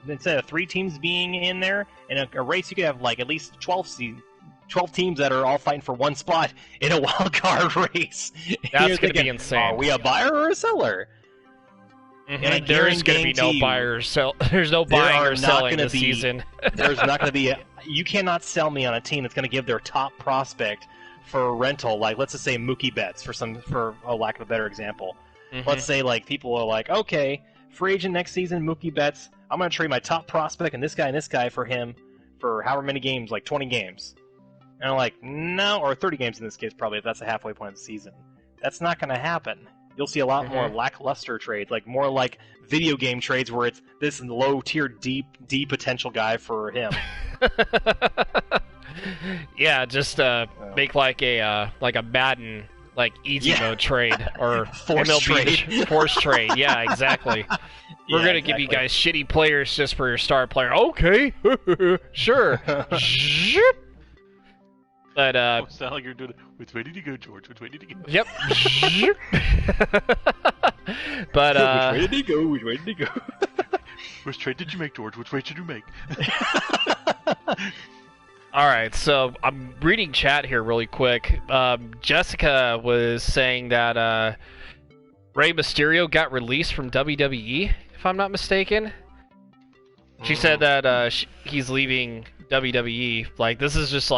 instead of 3 teams being in there in a race, you could have at least 12 teams that are all fighting for one spot in a wild card race. That's going to be insane. Are we a buyer or a seller? And there's going to be no buyer or sell. There's no buying or selling this season. There's not going to be. You cannot sell me on a team that's going to give their top prospect for rental. Let's just say Mookie Betts for a lack of a better example. Let's say people are okay, free agent next season, Mookie Betts. I'm going to trade my top prospect and this guy for him for however many games, 20 games. And I'm no, or 30 games in this case, probably, if that's the halfway point of the season. That's not going to happen. You'll see a lot more lackluster trades, like more like video game trades where it's this low-tier, D potential guy for him. Yeah, just make like a Madden easy mode trade or forced trade. Forced trade. Yeah, exactly. We're gonna give you guys shitty players just for your star player. Okay, sure. But sound like you're doing it. It's ready to go, George. It's ready to go. Yep. But which way did he go? Which way did he go? Which trade did you make, George? Which way did you make? All right, so I'm reading chat here really quick. Jessica was saying that Rey Mysterio got released from WWE, if I'm not mistaken. She said that he's leaving WWE. Like, this is just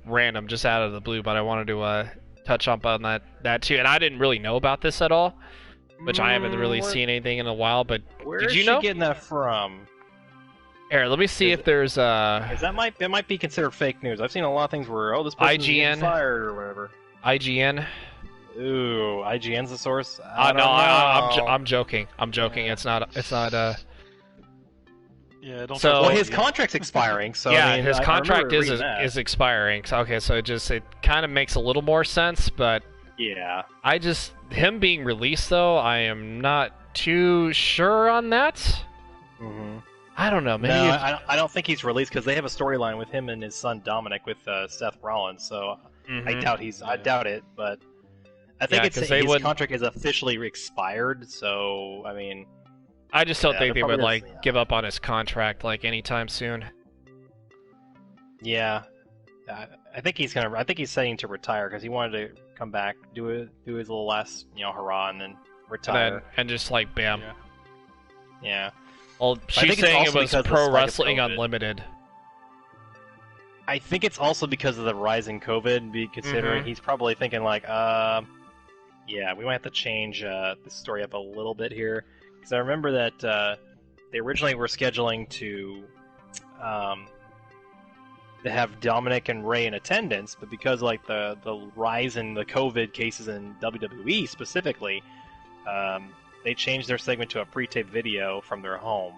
random, just out of the blue, but I wanted to touch up on that too. And I didn't really know about this at all, which I haven't really seen anything in a while. But did you know? Where is she getting that from? Here, let me see if there's that might be considered fake news. I've seen a lot of things where this person's getting fired or whatever. IGN. Ooh, IGN's the source. I'm joking. I'm joking. Yeah. It's not. Yeah, don't. So his contract's expiring. So yeah, I mean, his contract is expiring. So, okay, so it kind of makes a little more sense, but yeah, him being released though, I am not too sure on that. Mm-hmm. I don't know. Maybe I don't think he's released because they have a storyline with him and his son Dominic with Seth Rollins. So I doubt it, but I think his contract is officially expired. So I mean, I just don't think they would give up on his contract anytime soon. Yeah, I think he's saying to retire because he wanted to come back, do his little last hurrah, and then retire. And just bam. Yeah. Well, she's saying it was Pro Wrestling Unlimited. I think it's also because of the rise in COVID, considering he's probably thinking yeah, we might have to change the story up a little bit here. Because I remember that they originally were scheduling to have Dominic and Rey in attendance, but because the rise in the COVID cases in WWE specifically, they changed their segment to a pre-taped video from their home.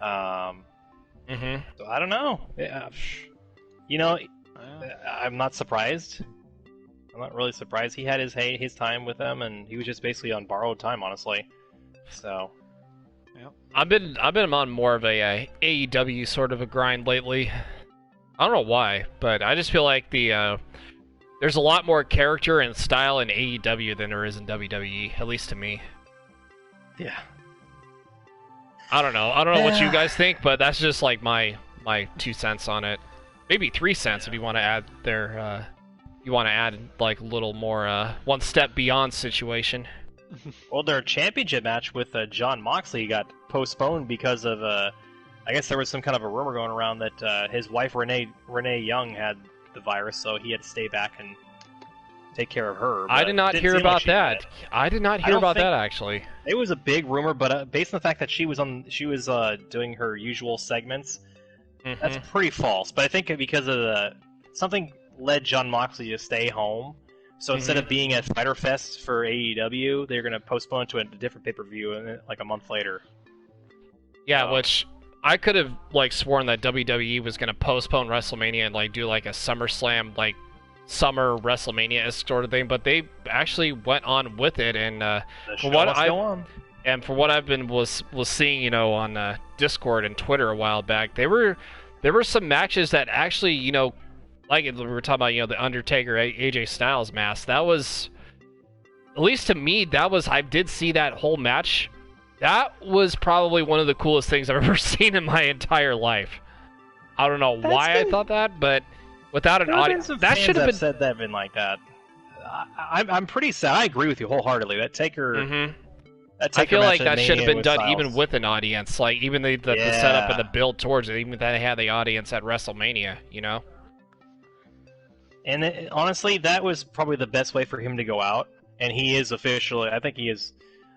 So I don't know. Yeah. I'm not surprised. I'm not really surprised. He had his time with them, and he was just basically on borrowed time, honestly. So, yep. I've been on more of a AEW sort of a grind lately. I don't know why, but I just feel like there's a lot more character and style in AEW than there is in WWE, at least to me. Yeah. I don't know what you guys think, but that's just my 2 cents on it. Maybe 3 cents if you want to add a little more one step beyond situation. Well, their championship match with Jon Moxley got postponed because of I guess there was some kind of a rumor going around that his wife Renee Young had the virus, so he had to stay back and take care of her. I did not hear about that. I did not hear about that actually. It was a big rumor, but based on the fact that she was doing her usual segments, that's pretty false. But I think because of something led Jon Moxley to stay home. So instead of being at Fyter Fest for AEW, they're going to postpone it to a different pay-per-view a month later. Yeah, which I could have sworn that WWE was going to postpone WrestleMania and do a SummerSlam summer WrestleMania sort of thing, but they actually went on with it. And for what I've been was seeing, on Discord and Twitter a while back, there were some matches that actually, we were talking about, the Undertaker AJ Styles match. That was, at least to me, I did see that whole match. That was probably one of the coolest things I've ever seen in my entire life. I don't know why I thought that, but without an audience, that should have been said that been like that. I'm pretty sad. I agree with you wholeheartedly. That Taker. I feel like that should have been done even with an audience, even the setup and the build towards it, even if they had the audience at WrestleMania, And honestly, that was probably the best way for him to go out. And he is officially, I think he is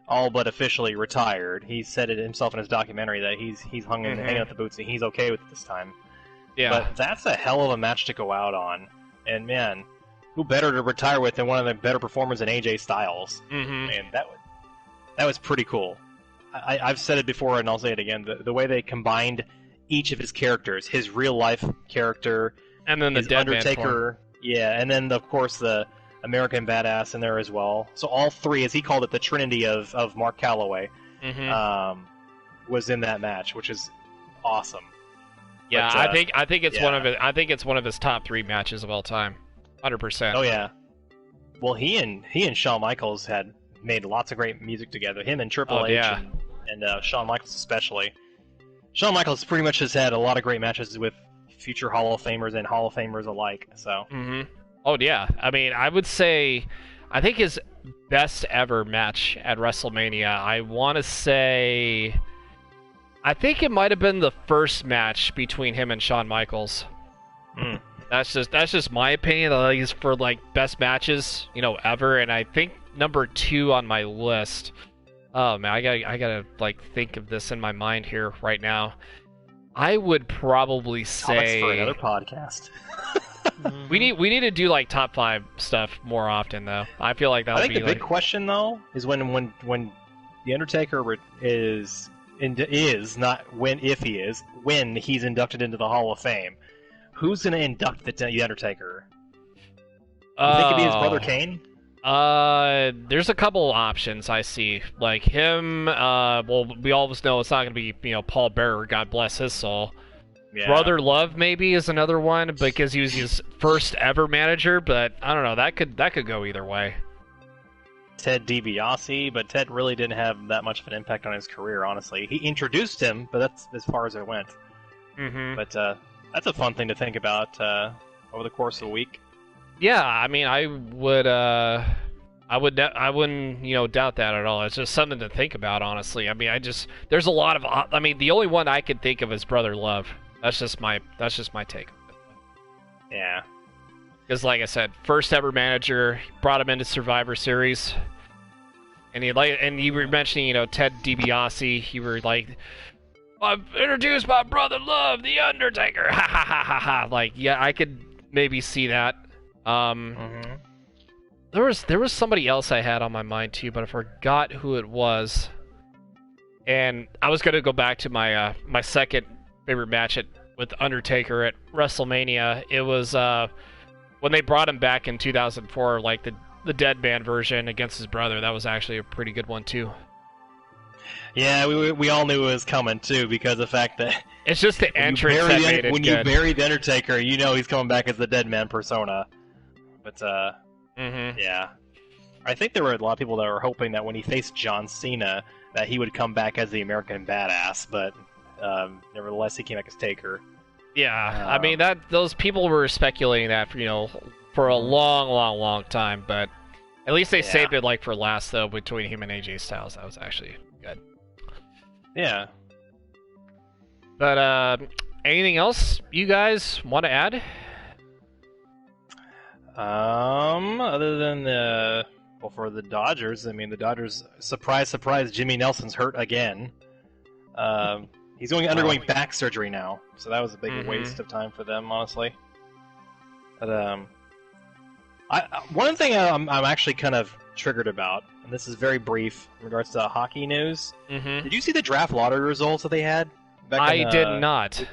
all but officially retired. He said it himself in his documentary that he's hanging out the boots and he's okay with it this time. Yeah. But that's a hell of a match to go out on. And man, who better to retire with than one of the better performers than AJ Styles? Mm-hmm. And that was pretty cool. I've said it before and I'll say it again. The way they combined each of his characters, his real life character, and then the his Deadman Undertaker, yeah, and then of course the American Badass in there as well. So all three, as he called it, the Trinity of Mark Calloway, was in that match, which is awesome. Yeah, But, I think it's one of his top 3 matches of all time, 100%. Oh yeah. Well, he and Shawn Michaels had made lots of great music together. Him and Triple H and Shawn Michaels especially. Shawn Michaels pretty much has had a lot of great matches with future Hall of Famers and Hall of Famers alike. So. Oh yeah, I mean, I would say, I think his best ever match at WrestleMania, I want to say, I think it might have been the first match between him and Shawn Michaels. That's just my opinion. I think it's for like best matches, ever, and I think number 2 on my list. Oh man, I gotta like think of this in my mind here right now. I would probably say for another podcast. We need to do like top 5 stuff more often though. I feel like that would be. I think the big question though is when the Undertaker is not when if he is when he's inducted into the Hall of Fame. Who's going to induct the Undertaker? You think it'd be his brother Kane? There's a couple options I see. Like him, well, we always know it's not going to be, Paul Bearer, God bless his soul. Yeah. Brother Love maybe is another one because he was his first ever manager, but I don't know, that could go either way. Ted DiBiase, but Ted really didn't have that much of an impact on his career, honestly. He introduced him, but that's as far as it went. But that's a fun thing to think about over the course of the week. Yeah, I mean, I wouldn't, doubt that at all. It's just something to think about, honestly. I mean, there's a lot of, I mean, the only one I could think of is Brother Love. That's just my take. Yeah. Because, like I said, first ever manager, brought him into Survivor Series, and you were mentioning, Ted DiBiase. You were like, I've introduced my brother Love, the Undertaker. Ha ha ha ha ha. Like, yeah, I could maybe see that. There was somebody else I had on my mind too, but I forgot who it was. And I was gonna go back to my my second favorite match with Undertaker at WrestleMania. It was when they brought him back in 2004, like the Deadman version against his brother. That was actually a pretty good one too. Yeah, we all knew it was coming too because of the fact that it's just the entrance that made it when good. You bury the Undertaker, he's coming back as the Deadman persona. But yeah, I think there were a lot of people that were hoping that when he faced John Cena, that he would come back as the American Badass. But nevertheless, he came back as Taker. Yeah, I mean those people were speculating that for a long time, but at least they saved it like for last though between him and AJ Styles. That was actually good. Yeah. But anything else you guys want to add? Other than for the Dodgers, I mean the Dodgers, surprise, Jimmy Nelson's hurt again. He's undergoing back surgery now, so that was a big waste of time for them, honestly. But one thing I'm actually kind of triggered about, and this is very brief in regards to hockey news. Did you see the draft lottery results that they had? I did not.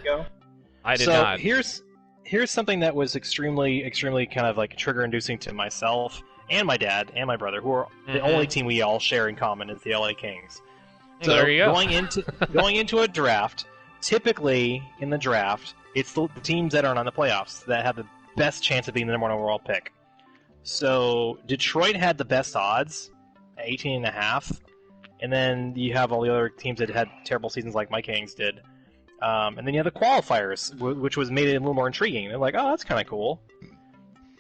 I did not. So here's something that was extremely kind of like trigger-inducing to myself and my dad and my brother, who are the only team we all share in common is the LA Kings. So there you go. going into a draft, typically in the draft, it's the teams that aren't on the playoffs that have the best chance of being the number 1 overall pick. So Detroit had the best odds, at 18.5, and then you have all the other teams that had terrible seasons like my Kings did. And then you have the qualifiers, which made it a little more intriguing. They're like, oh, that's kind of cool.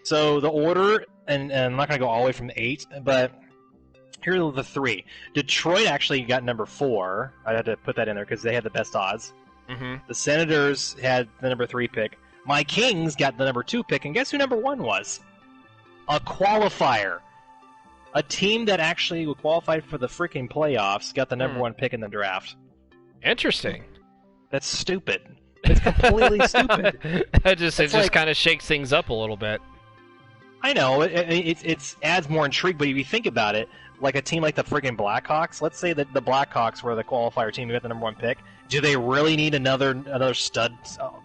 So the order, and I'm not going to go all the way from 8, but here are the 3. Detroit actually got number 4. I had to put that in there because they had the best odds. The Senators had the number 3 pick. My Kings got the number 2 pick, and guess who number 1 was? A qualifier. A team that actually qualified for the freaking playoffs got the number 1 pick in the draft. Interesting. That's stupid. It's completely stupid. It just kind of shakes things up a little bit. I know it adds more intrigue, but if you think about it, like a team like the friggin' Blackhawks, let's say that the Blackhawks were the qualifier team who got the number 1 pick. Do they really need another stud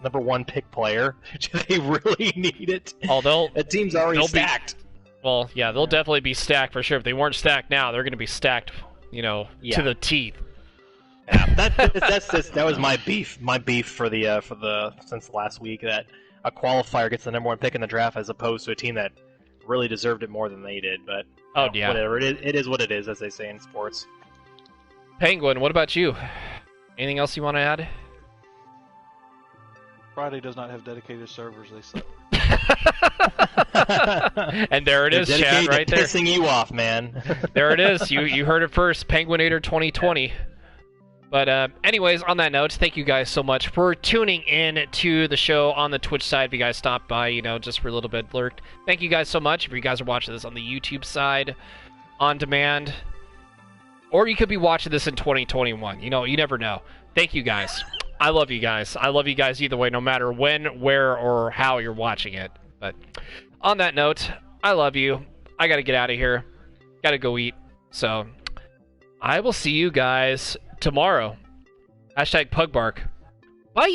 number 1 pick player? Do they really need it? Although the team's already stacked. Well, yeah, they'll definitely be stacked for sure. If they weren't stacked now, they're going to be stacked, to the teeth. Yeah, that was my beef. My beef for the since last week, that a qualifier gets the number 1 pick in the draft as opposed to a team that really deserved it more than they did. But whatever, it is what it is, as they say in sports. Penguin, what about you? Anything else you want to add? Friday does not have dedicated servers. They suck. And there it is, Chad, right there. Pissing you off, man. There it is. You heard it first. Penguinator 2020. But anyways, on that note, thank you guys so much for tuning in to the show on the Twitch side. If you guys stopped by, just for a little bit lurked. Thank you guys so much. If you guys are watching this on the YouTube side, on demand, or you could be watching this in 2021. You never know. Thank you guys. I love you guys. I love you guys either way, no matter when, where, or how you're watching it. But on that note, I love you. I got to get out of here. Got to go eat. So I will see you guys tomorrow. #PugBark. Bye!